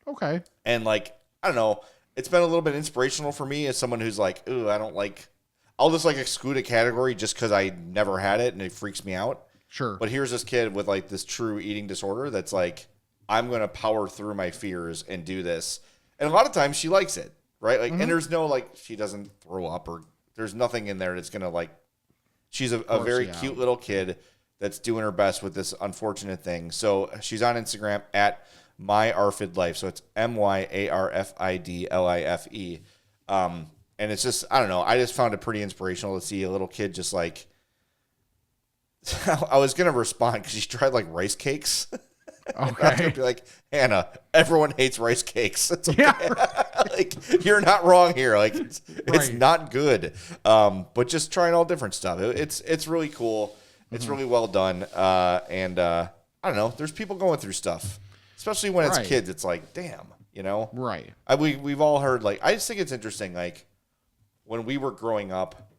Okay. And like, I don't know, it's been a little bit inspirational for me as someone who's like, ooh, I'll just like exclude a category just because I never had it and it freaks me out. Sure. But here's this kid with like this true eating disorder that's like, I'm going to power through my fears and do this. And a lot of times she likes it, right? Like, and there's no like, she doesn't throw up or there's nothing in there that's going to like, she's a very cute little kid that's doing her best with this unfortunate thing. So she's on Instagram at MyAFRIDLife. So it's MyARFIDLIFE. And it's just, I don't know. I just found it pretty inspirational to see a little kid just like, I was going to respond because she tried like rice cakes. Okay. I'd be like, Hannah, everyone hates rice cakes. It's okay. Yeah. Like, you're not wrong here. Like, it's not good. But just trying all different stuff. It's really cool. It's really well done. And I don't know. There's people going through stuff, especially when it's kids. It's like, damn, you know? Right. We've all heard, like, I just think it's interesting, like, when we were growing up,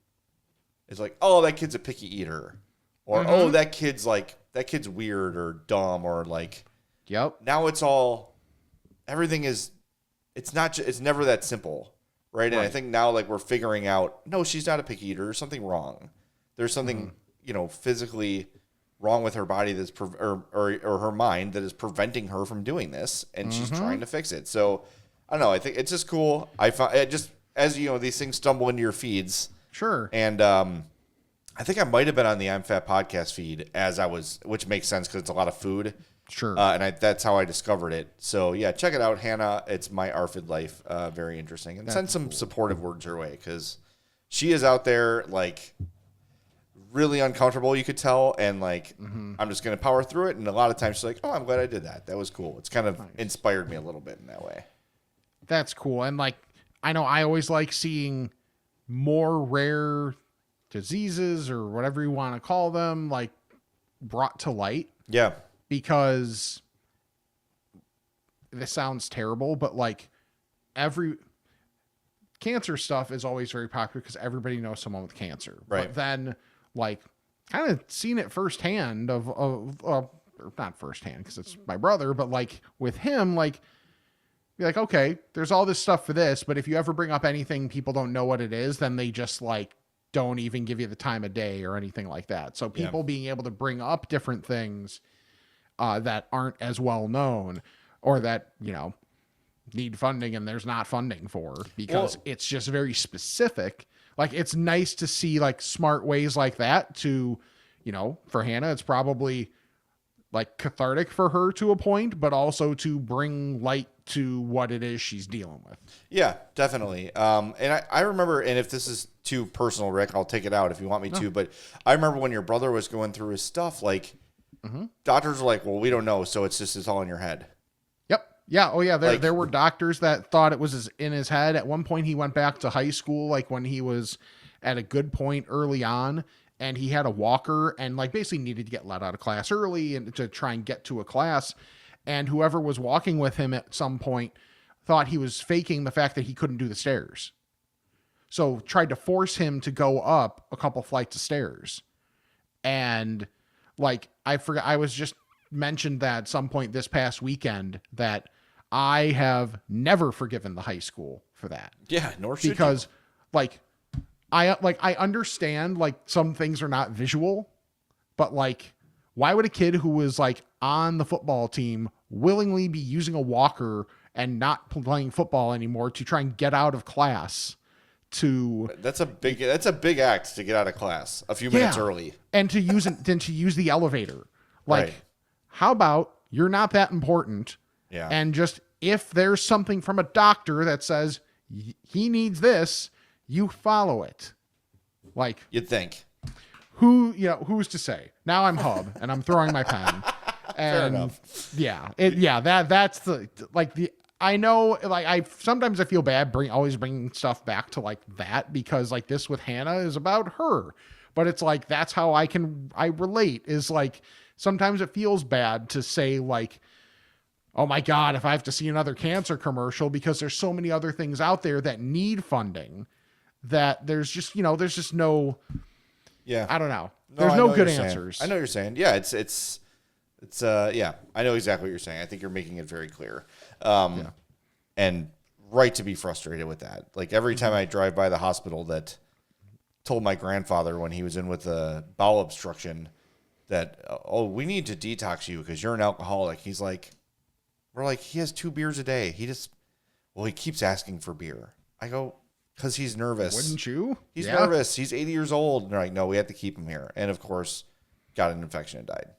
it's like, oh, that kid's a picky eater. Or, oh, that kid's weird or dumb or, like, Yep. now it's all, everything is, it's never that simple, right? And I think now, like, we're figuring out, no, she's not a picky eater. There's something wrong. There's something, you know, physically wrong with her body that's or her mind that is preventing her from doing this, and she's trying to fix it. So I don't know. I think it's just cool. I found it just, as you know, these things stumble into your feeds. Sure. And I think I might have been on the I'm Fat podcast feed which makes sense because it's a lot of food. Sure. And that's how I discovered it. So yeah, check it out, Hannah. It's MyAFRIDLife. Very interesting. And send some supportive words her way, because she is out there, like, really uncomfortable, you could tell, and like, I'm just gonna power through it. And a lot of times she's like, oh, I'm glad I did that. That was cool. It's kind of inspired me a little bit in that way. That's cool. And like, I know I always like seeing more rare diseases or whatever you want to call them, like, brought to light. Yeah. Because this sounds terrible, but like, every cancer stuff is always very popular because everybody knows someone with cancer. Right. But then, like, kind of seen it firsthand or not firsthand because it's my brother, but like with him, like, be like, okay, there's all this stuff for this, but if you ever bring up anything people don't know what it is, then they just like don't even give you the time of day or anything like that. So people being able to bring up different things that aren't as well known, or that, you know, need funding and there's not funding for, because it's just very specific. Like, it's nice to see like smart ways like that to, you know, for Hannah, it's probably like cathartic for her to a point, but also to bring light to what it is she's dealing with. Yeah, definitely. And I remember, and if this is too personal, Rick, I'll take it out if you want me to, but I remember when your brother was going through his stuff, like, doctors were like, well, we don't know, so it's all in your head. Yep. Yeah. Oh, yeah. There were doctors that thought it was in his head. At one point, he went back to high school, like when he was at a good point early on, and he had a walker and like basically needed to get let out of class early and to try and get to a class. And whoever was walking with him at some point thought he was faking the fact that he couldn't do the stairs. So tried to force him to go up a couple flights of stairs. And like, I forgot, I was just mentioned that at some point this past weekend that I have never forgiven the high school for that. Yeah, nor should because you. like I understand like some things are not visual, but like, why would a kid who was like on the football team willingly be using a walker and not playing football anymore to try and get out of class? That's a big act to get out of class a few minutes early, and to use the elevator. Like, right. How about you're not that important? Yeah. And just, if there's something from a doctor that says he needs this, you follow it. Like, you'd think. Who's to say? Now I'm Hub and I'm throwing my pen. And fair enough. That's the, like, the, I know, like, sometimes I feel bad always bringing stuff back to like that, because like this with Hannah is about her, but it's like, that's how I relate, is like, sometimes it feels bad to say like, oh my God, if I have to see another cancer commercial, because there's so many other things out there that need funding, that there's just no, I don't know. There's no good answers. I know what you're saying. Yeah. It's yeah, I know exactly what you're saying. I think you're making it very clear. And right to be frustrated with that. Like, every time I drive by the hospital that told my grandfather when he was in with a bowel obstruction that, oh, we need to detox you because you're an alcoholic. He's like, we're like, he has 2 beers a day. He keeps asking for beer. I go, because he's nervous. Wouldn't you? He's nervous. He's 80 years old. And they're like, no, we have to keep him here. And of course, got an infection and died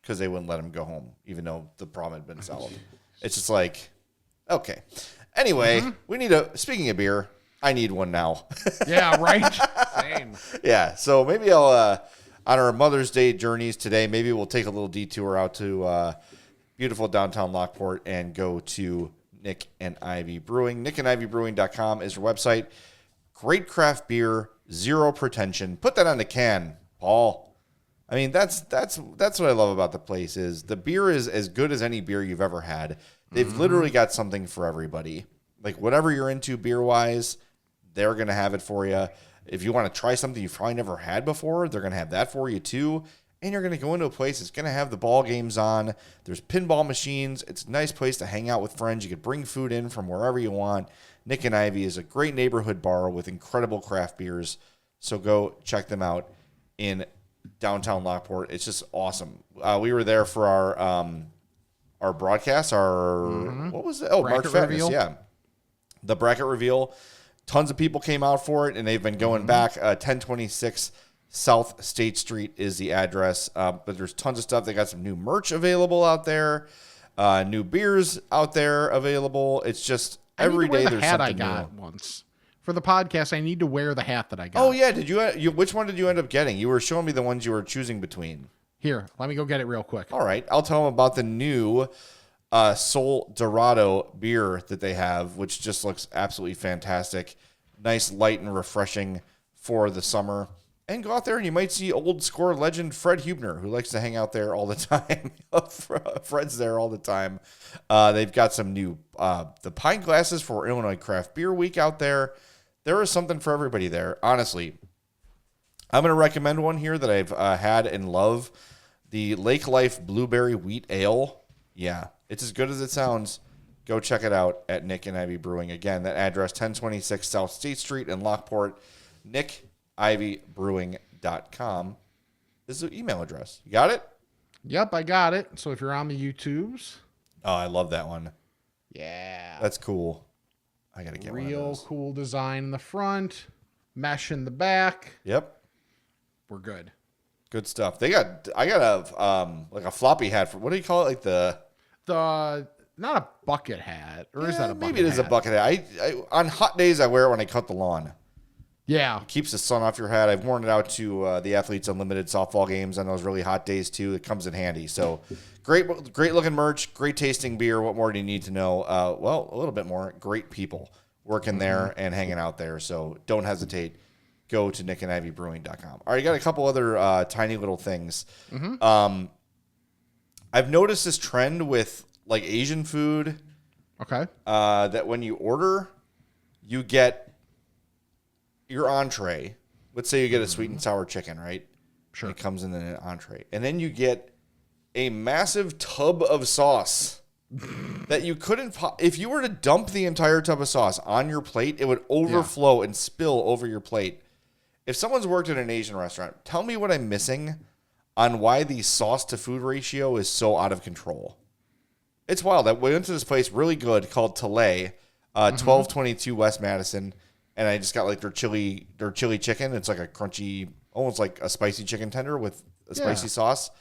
because they wouldn't let him go home, even though the problem had been solved. It's just like, okay. Anyway, we need speaking of beer, I need one now. Yeah, right. Same. Yeah. So maybe I'll, on our Mother's Day journeys today, maybe we'll take a little detour out to beautiful downtown Lockport and go to Nick and Ivy Brewing. NickandIvyBrewing.com is your website. Great craft beer, zero pretension. Put that on the can, Paul. I mean, that's what I love about the place, is the beer is as good as any beer you've ever had. They've literally got something for everybody. Like whatever you're into beer wise, they're going to have it for you. If you want to try something you've probably never had before, they're going to have that for you too. And you're going to go into a place that's going to have the ball games on. There's pinball machines. It's a nice place to hang out with friends. You could bring food in from wherever you want. Nick and Ivy is a great neighborhood bar with incredible craft beers. So go check them out in downtown Lockport. It's just awesome. We were there for our broadcast, what was it? Oh, Bracket March Fattest, reveal. yeah. The bracket reveal. Tons of people came out for it, and they've been going back. 1026 South State Street is the address. But there's tons of stuff. They got some new merch available out there, new beers out there available. It's just every day there's hat I something got new. once. For the podcast, I need to wear the hat that I got. Oh, yeah. Did you? Which one did you end up getting? You were showing me the ones you were choosing between. Here, let me go get it real quick. All right. I'll tell them about the new Sol Dorado beer that they have, which just looks absolutely fantastic. Nice, light, and refreshing for the summer. And go out there and you might see old score legend Fred Hubner, who likes to hang out there all the time. Fred's there all the time. They've got some new the pint glasses for Illinois Craft Beer Week out there. There is something for everybody there. Honestly, I'm going to recommend one here that I've had and love. The Lake Life Blueberry Wheat Ale. Yeah, it's as good as it sounds. Go check it out at Nick and Ivy Brewing. Again, that address, 1026 South State Street in Lockport. NickIvyBrewing.com is the email address. You got it? Yep, I got it. So if you're on the YouTubes. Oh, I love that one. Yeah. That's cool. I got to get one of Real those. cool design in the front, mesh in the back. Yep. We're good. Good stuff. I got a like a floppy hat for, what do you call it? Like the Not a bucket hat, or is that a bucket maybe it is a hat? bucket hat. I on hot days I wear it when I cut the lawn. Yeah. Keeps the sun off your head. I've worn it out to the Athletes Unlimited softball games on those really hot days too. It comes in handy. So great looking merch, great tasting beer. What more do you need to know? Well, a little bit more. Great people working there and hanging out there. So don't hesitate. Go to NickandIvyBrewing.com. All right, you got a couple other tiny little things. I've noticed this trend with like Asian food Okay. that when you order, you get your entree. Let's say you get a sweet and sour chicken, right? Sure. It comes in an entree. And then you get a massive tub of sauce that you couldn't... If you were to dump the entire tub of sauce on your plate, it would overflow and spill over your plate. If someone's worked at an Asian restaurant, tell me what I'm missing on why the sauce to food ratio is so out of control. It's wild. I went to this place really good called Tale, 1222 West Madison, and I just got like their chili chicken. It's like a crunchy, almost like a spicy chicken tender with a spicy sauce.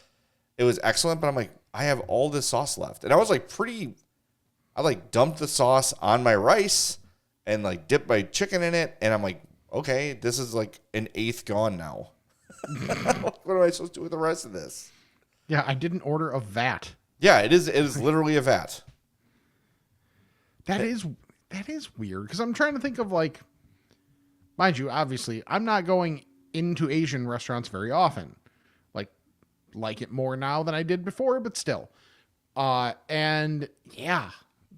It was excellent, but I'm like, I have all this sauce left. And I was like I like dumped the sauce on my rice and like dipped my chicken in it. And I'm like, okay, this is like an eighth gone now. What am I supposed to do with the rest of this? Yeah, I didn't order a vat. Yeah, it is literally a vat. That is weird because I'm trying to think of like, mind you, obviously, I'm not going into Asian restaurants very often. Like it more now than I did before, but still. And yeah,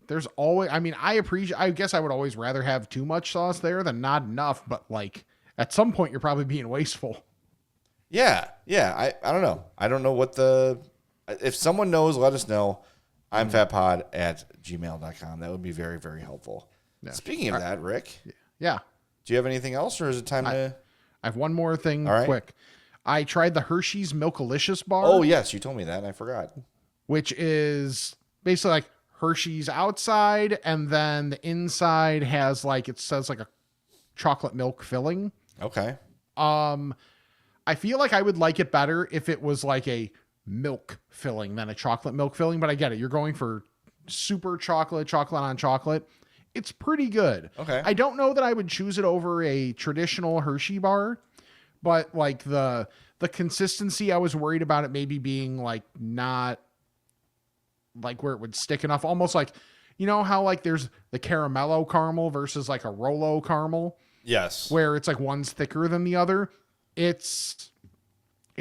there's always, I mean, I guess I would always rather have too much sauce there than not enough, but like at some point you're probably being wasteful. Yeah. I don't know. I don't know if someone knows, let us know. I'm fatpod@gmail.com. That would be very, very helpful. Yeah. Speaking of that, Rick, Yeah. do you have anything else or is it time to... I have one more thing All right. quick. I tried the Hershey's Milklicious bar. Oh, yes, you told me that and I forgot. Which is basically like Hershey's outside, and then the inside has like, it says like a chocolate milk filling. Okay. I feel like I would like it better if it was like a milk filling than a chocolate milk filling, but I get it. You're going for super chocolate on chocolate. It's pretty good. Okay. I don't know that I would choose it over a traditional Hershey bar, but like the consistency, I was worried about it maybe being like not like where it would stick enough. Almost like, you know how like there's the caramello caramel versus like a Rolo caramel, Yes. where it's like one's thicker than the other. It's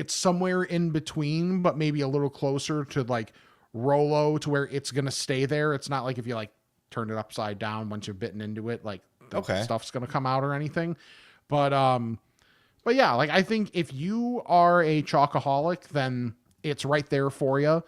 somewhere in between, but maybe a little closer to like Rolo to where it's going to stay there. It's not like if you like turn it upside down once you've bitten into it, like the stuff's going to come out or anything. But yeah, like I think if you are a chocoholic, then it's right there for you.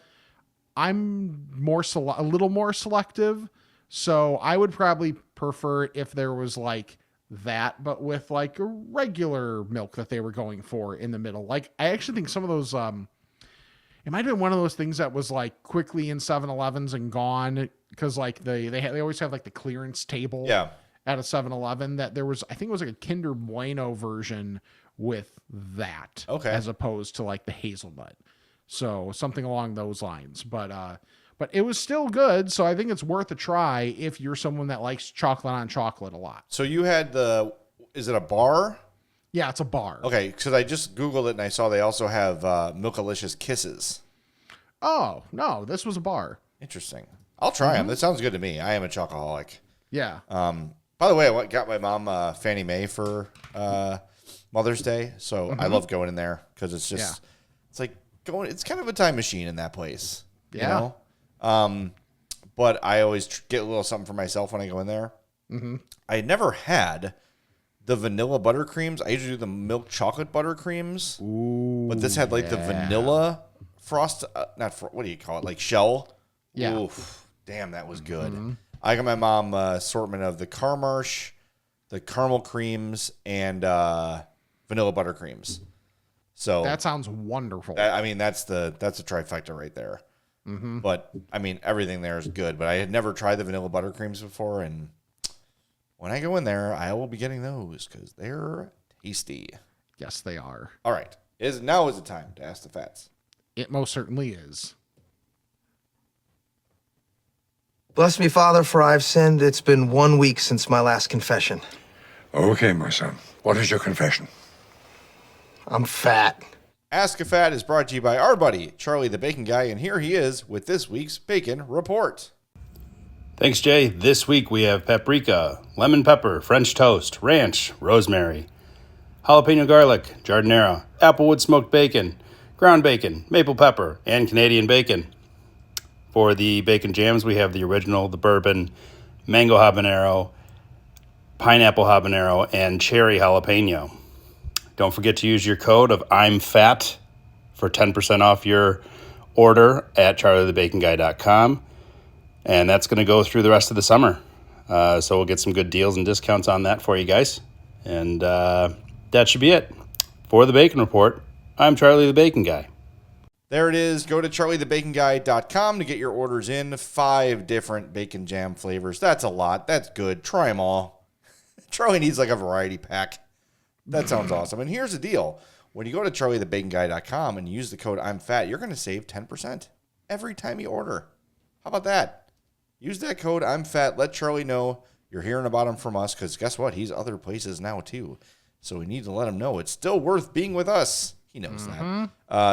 I'm a little more selective. So I would probably prefer it if there was like that, but with like a regular milk that they were going for in the middle. Like I actually think some of those, it might have been one of those things that was like quickly in 7-Elevens and gone. Cause like they always have like the clearance table at a 7-Eleven that there was, I think it was like a Kinder Bueno version with that as opposed to like the hazelnut. So something along those lines, but it was still good. So I think it's worth a try if you're someone that likes chocolate on chocolate a lot. So you had is it a bar? Yeah, it's a bar. Okay, because I just Googled it and I saw they also have Milklicious Kisses. Oh, no, this was a bar. Interesting. I'll try them. That sounds good to me. I am a chocoholic. Yeah. By the way, I got my mom Fannie Mae for Mother's Day, so I love going in there because it's just it's like it's kind of a time machine in that place. You know? But I always get a little something for myself when I go in there. I never had the vanilla buttercreams. I usually do the milk chocolate buttercreams. Ooh, but this had like the vanilla frost, what do you call it? Like shell. Yeah. Oof, damn, that was good. I got my mom assortment of the Carmarsh, the caramel creams, and vanilla buttercreams. So that sounds wonderful. I mean, that's a trifecta right there. But I mean, everything there is good. But I had never tried the vanilla buttercreams before, and when I go in there, I will be getting those because they're tasty. Yes, they are. All right, now is the time to ask the Fats. It most certainly is. Bless me, Father, for I've sinned. It's been 1 week since my last confession. Okay, my son. What is your confession? I'm fat. Ask a Fat is brought to you by our buddy, Charlie the Bacon Guy, and here he is with this week's Bacon Report. Thanks, Jay. This week we have paprika, lemon pepper, French toast, ranch, rosemary, jalapeno garlic, jardinera, applewood smoked bacon, ground bacon, maple pepper, and Canadian bacon. For the bacon jams, we have the original, the bourbon, mango habanero, pineapple habanero, and cherry jalapeno. Don't forget to use your code of I'm Fat for 10% off your order at charliethebaconguy.com. And that's going to go through the rest of the summer. So we'll get some good deals and discounts on that for you guys. And that should be it. For the Bacon Report, I'm Charlie the Bacon Guy. There it is. Go to charliethebaconguy.com to get your orders in. 5 different bacon jam flavors. That's a lot. That's good. Try them all. Charlie needs like a variety pack. That sounds awesome. And here's the deal. When you go to charliethebaconguy.com and use the code I'm Fat, you're going to save 10% every time you order. How about that? Use that code I'm Fat. Let Charlie know you're hearing about him from us because guess what? He's other places now too. So we need to let him know it's still worth being with us. He knows that.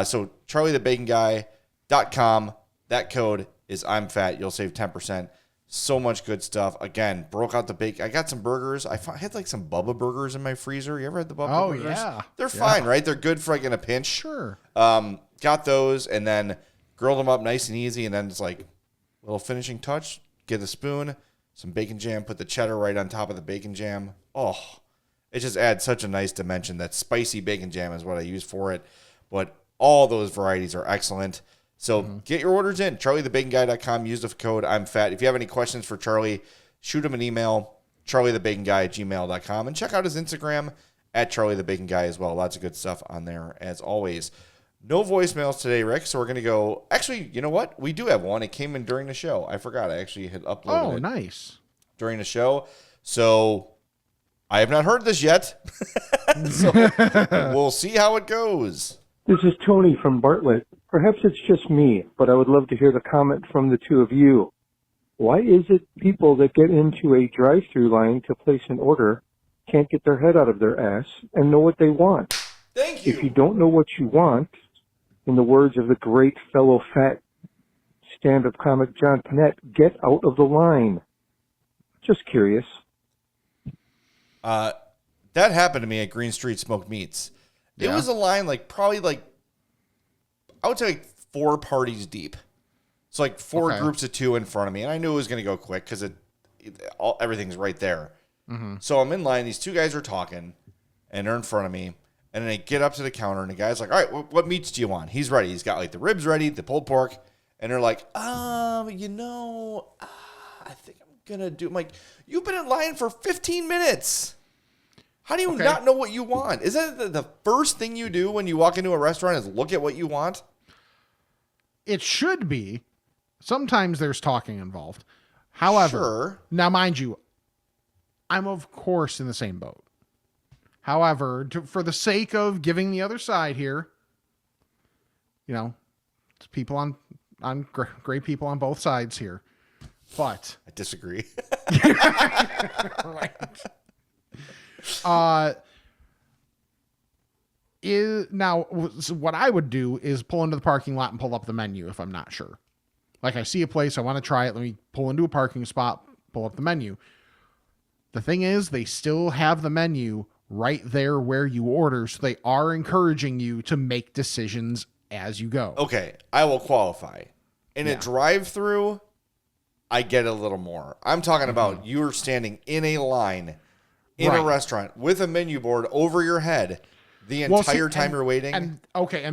So charliethebaconguy.com. That code is I'm Fat. You'll save 10%. So much good stuff. Again, broke out the bacon. I got some burgers. I had like some Bubba burgers in my freezer. You ever had the Bubba burgers? Yeah. They're fine, right? They're good for like in a pinch. Sure. Got those and then grilled them up nice and easy. And then it's like a little finishing touch. Get a spoon, some bacon jam, put the cheddar right on top of the bacon jam. Oh, it just adds such a nice dimension. That spicy bacon jam is what I use for it. But all those varieties are excellent. So get your orders in. charliethebaconguy.com. Use the code I'm Fat. If you have any questions for Charlie, shoot him an email, charliethebaconguy@gmail.com. And check out his Instagram at charliethebaconguy as well. Lots of good stuff on there as always. No voicemails today, Rick. So we're going to go. Actually, you know what? We do have one. It came in during the show. I forgot. I actually had uploaded it. Nice. During the show. So I have not heard this yet. So we'll see how it goes. This is Tony from Bartlett. Perhaps it's just me, but I would love to hear the comment from the two of you. Why is it people that get into a drive-through line to place an order can't get their head out of their ass and know what they want? Thank you. If you don't know what you want, in the words of the great fellow fat stand-up comic John Panette, get out of the line. Just curious. That happened to me at Green Street Smoked Meats. It was a line probably I would say 4 parties deep. So like four Okay. groups of 2 in front of me, and I knew it was going to go quick because everything's right there. So I'm in line. These 2 guys are talking, and they're in front of me. And then I get up to the counter, and the guy's like, all right, what meats do you want? He's ready. He's got like the ribs ready, the pulled pork. And they're like, I think I'm going to do. I'm like, you've been in line for 15 minutes. How do you not know what you want? Isn't it the first thing you do when you walk into a restaurant is look at what you want? It should be. Sometimes there's talking involved. However, now mind you, I'm of course in the same boat. However, for the sake of giving the other side here, it's people on great people on both sides here, but I disagree. right. What I would do is pull into the parking lot and pull up the menu if I'm not sure. Like I see a place, I want to try it. Let me pull into a parking spot, pull up the menu. The thing is, they still have the menu right there where you order. So they are encouraging you to make decisions as you go. Okay, I will qualify. In a drive-through, I get a little more. I'm talking about you're standing in a line in a restaurant with a menu board over your head the entire time you're waiting. And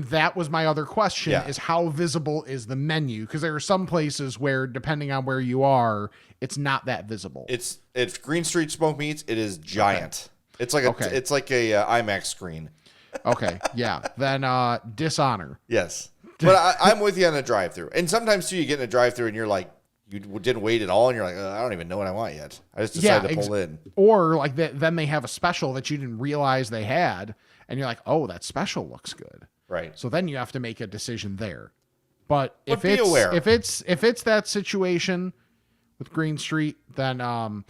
that was my other question is how visible is the menu? Because there are some places where, depending on where you are, it's not that visible. It's Green Street Smoke Meats. It is giant. Okay. It's like a IMAX screen. Okay, yeah. Then Dishonor. Yes. But I'm with you on the drive-thru. And sometimes, too, you get in a drive-thru and you're like, you didn't wait at all, and you're like, I don't even know what I want yet. I just decided to pull in. Or like then they have a special that you didn't realize they had, and you're like, oh, that special looks good. Right. So then you have to make a decision there. But if be aware. if it's that situation with Green Street, then tar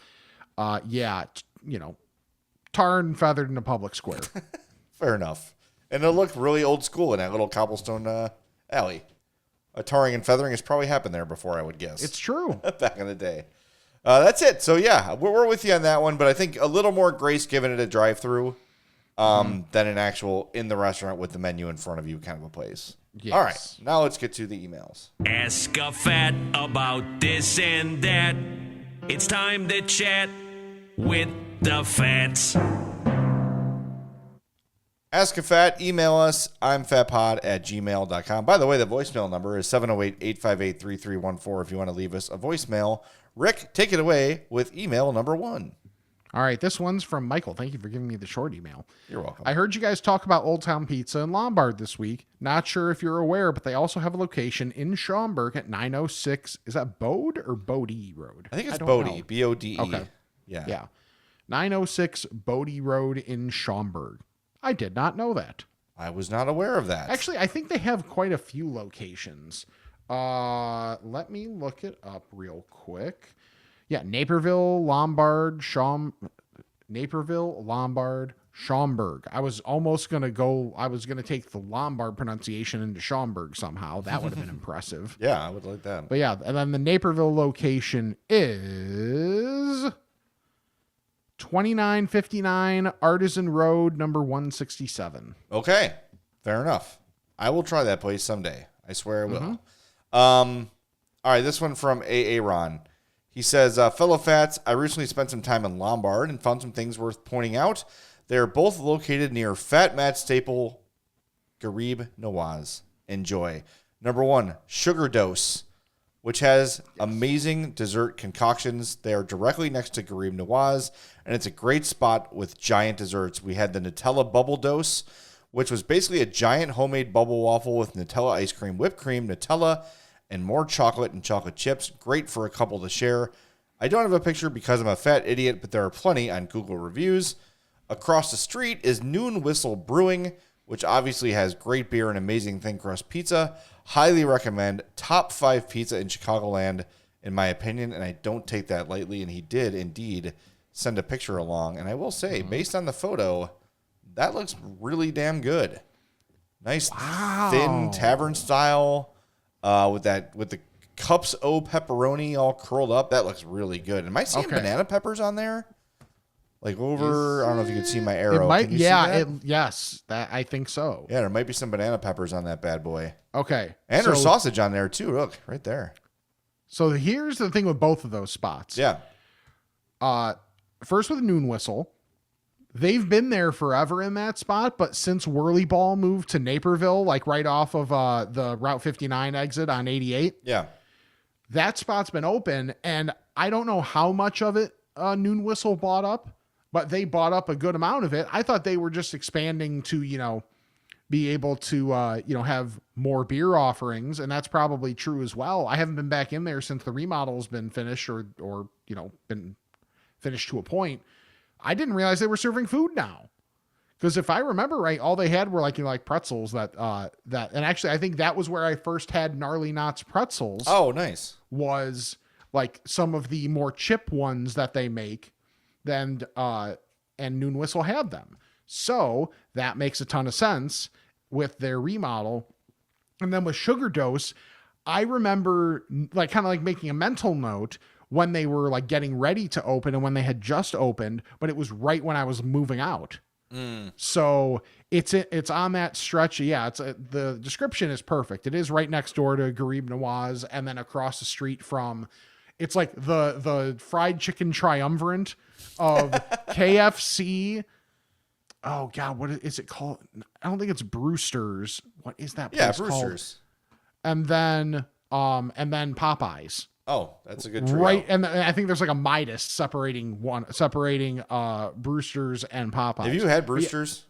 and feathered in a public square. Fair enough. And it'll look really old school in that little cobblestone alley. A tarring and feathering has probably happened there before, I would guess. It's true. Back in the day. That's it. So, yeah, we're with you on that one. But I think a little more grace given at a drive-thru than an actual in the restaurant with the menu in front of you kind of a place. Yes. All right. Now let's get to the emails. Ask a fat about this and that. It's time to chat with the fats. Ask a Fat, email us. I'm fatpod@gmail.com. By the way, the voicemail number is 708-858-3314 if you want to leave us a voicemail. Rick, take it away with email number 1. All right, this one's from Michael. Thank you for giving me the short email. You're welcome. I heard you guys talk about Old Town Pizza in Lombard this week. Not sure if you're aware, but they also have a location in Schaumburg at 906. Is that Bode or Bodie Road? I think it's don't Bodie, know. Bode. Okay. Yeah. 906 Bodie Road in Schaumburg. I did not know that. I was not aware of that. Actually, I think they have quite a few locations. Let me look it up real quick. Yeah, Naperville, Lombard, Schaumburg. I was almost going to take the Lombard pronunciation into Schaumburg somehow. That would have been impressive. Yeah, I would like that. But yeah, and then the Naperville location is 2959 Artisan Road, number 167. Okay, fair enough. I will try that place someday. I swear I will. All right, this one from AA Ron. He says, fellow fats, I recently spent some time in Lombard and found some things worth pointing out. They are both located near Fat Matt Staple, Garib Nawaz. Enjoy. Number 1, Sugar Dose, which has amazing dessert concoctions. They are directly next to Garib Nawaz, and it's a great spot with giant desserts. We had the Nutella Bubble Dose, which was basically a giant homemade bubble waffle with Nutella ice cream, whipped cream, Nutella, and more chocolate and chocolate chips. Great for a couple to share. I don't have a picture because I'm a fat idiot, but there are plenty on Google reviews. Across the street is Noon Whistle Brewing, which obviously has great beer and amazing thin crust pizza. Highly recommend. Top 5 pizza in Chicagoland, in my opinion, and I don't take that lightly. And he did indeed send a picture along. And I will say, based on the photo, that looks really damn good. Nice thin tavern style with the cups o pepperoni all curled up. That looks really good. Am I seeing banana peppers on there? Like over, I don't know if you can see my arrow. It might, can you see that? Yes, I think so. Yeah, there might be some banana peppers on that bad boy. Okay. And there's sausage on there too. Look, right there. So here's the thing with both of those spots. Yeah. First with Noon Whistle, they've been there forever in that spot, but since Whirly Ball moved to Naperville, like right off of the Route 59 exit on 88, Yeah. that spot's been open, and I don't know how much of it Noon Whistle bought up, but they bought up a good amount of it. I thought they were just expanding to, be able to, have more beer offerings, and that's probably true as well. I haven't been back in there since the remodel's been finished or been finished to a point. I didn't realize they were serving food now. Because if I remember right, all they had were like pretzels and actually I think that was where I first had Gnarly Knots pretzels. Oh, nice. Was like some of the more chip ones that they make, and Noon Whistle had them. So that makes a ton of sense with their remodel. And then with Sugar Dose, I remember kind of making a mental note when they were like getting ready to open and when they had just opened, but it was right when I was moving out. So it's on that stretch. Yeah, the description is perfect. It is right next door to Garib Nawaz, and then across the street from, it's like the fried chicken triumvirate of KFC. Oh God, what is it called? I don't think it's Brewster's. What is that place Brewster's. called? And then Popeyes. Oh, that's a good trio. Right, and I think there's like a Midas separating Brewster's and Popeyes. Have you had Brewster's?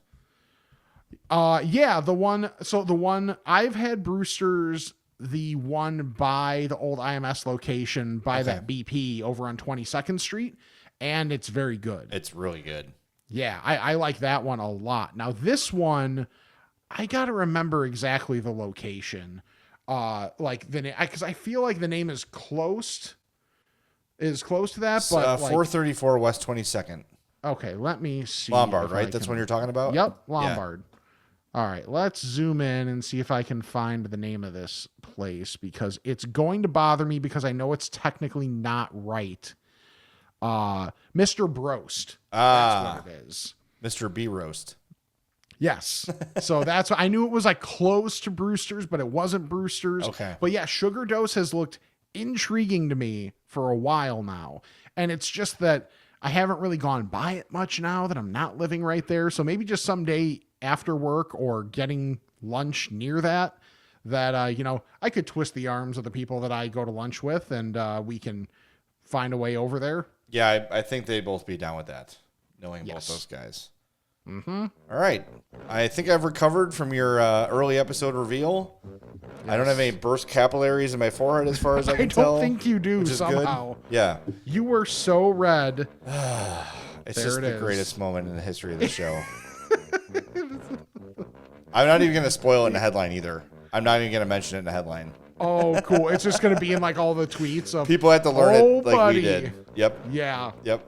Yeah, the one I've had Brewster's, the one by the old IMS location by that BP over on 22nd Street, and it's very good. It's really good. Yeah, I like that one a lot. Now this one, I gotta remember exactly the location. Because I feel like the name is close to that, but 434 West 22nd. Okay, let me see. Lombard, right? That's one you're talking about? Yep, Lombard. Yeah. All right, let's zoom in and see if I can find the name of this place, because it's going to bother me because I know it's technically not right. Mr. Broast. That's what it is. Mr. B Roast. Yes. So that's what I knew. It was like close to Brewster's, but it wasn't Brewster's. Okay. But yeah, Sugar Dose has looked intriguing to me for a while now. And it's just that I haven't really gone by it much now that I'm not living right there. So maybe just someday after work or getting lunch near that, I could twist the arms of the people that I go to lunch with, and we can find a way over there. Yeah, I think they'd both be down with that, knowing both those guys. Mm-hmm. All right. I think I've recovered from your early episode reveal. Yes. I don't have any burst capillaries in my forehead as far as I can tell. I don't think you do somehow. Good. Yeah. You were so red. It's just the greatest moment in the history of the show. I'm not even going to spoil it in the headline either. I'm not even going to mention it in the headline. Oh, cool. It's just going to be in like all the tweets of people have to learn it like we did. Yep. Yeah. Yep.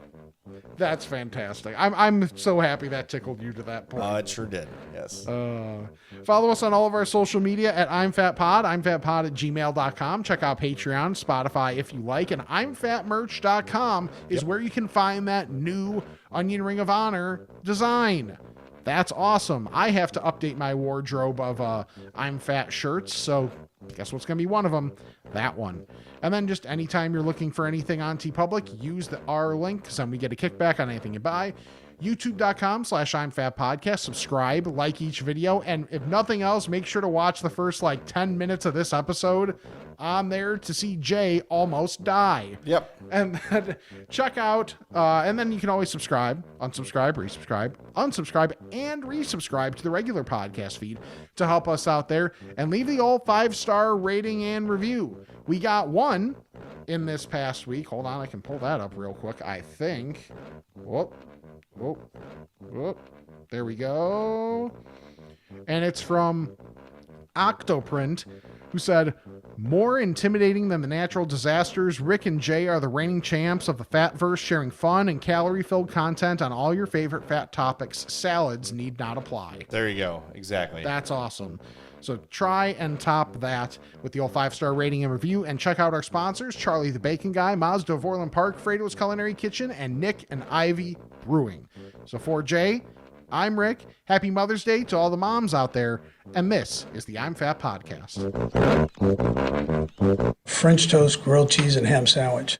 That's fantastic. I'm so happy that tickled you to that point. It sure did. Yes. Follow us on all of our social media at I'mFatPod, I'mFatPod@gmail.com. Check out Patreon, Spotify if you like, and I'mFatMerch.com is where you can find that new Onion Ring of Honor design. That's awesome. I have to update my wardrobe of I'm Fat shirts, so guess what's going to be one of them? That one. And then just anytime you're looking for anything on TeePublic, use our link, because then we get a kickback on anything you buy. YouTube.com/I'mFatPodcast. Subscribe, like each video, and if nothing else, make sure to watch the first 10 minutes of this episode on there to see Jay almost die. Yep. And then check out, and then you can always subscribe, unsubscribe, resubscribe, unsubscribe, and resubscribe to the regular podcast feed to help us out there, and leave the old 5-star rating and review. We got one in this past week. Hold on, I can pull that up real quick, I think. Whoop. There we go. And it's from Octoprint, who said, more intimidating than the natural disasters, Rick and Jay are the reigning champs of the Fatverse, sharing fun and calorie-filled content on all your favorite fat topics. Salads need not apply. There you go. Exactly. That's awesome. So try and top that with the old 5-star rating and review, and check out our sponsors, Charlie the Bacon Guy, Mazda of Orland Park, Fredo's Culinary Kitchen, and Nick and Ivy Brewing. So for Jay, I'm Rick. Happy Mother's Day to all the moms out there. And this is the I'm Fat Podcast. French toast, grilled cheese, and ham sandwich.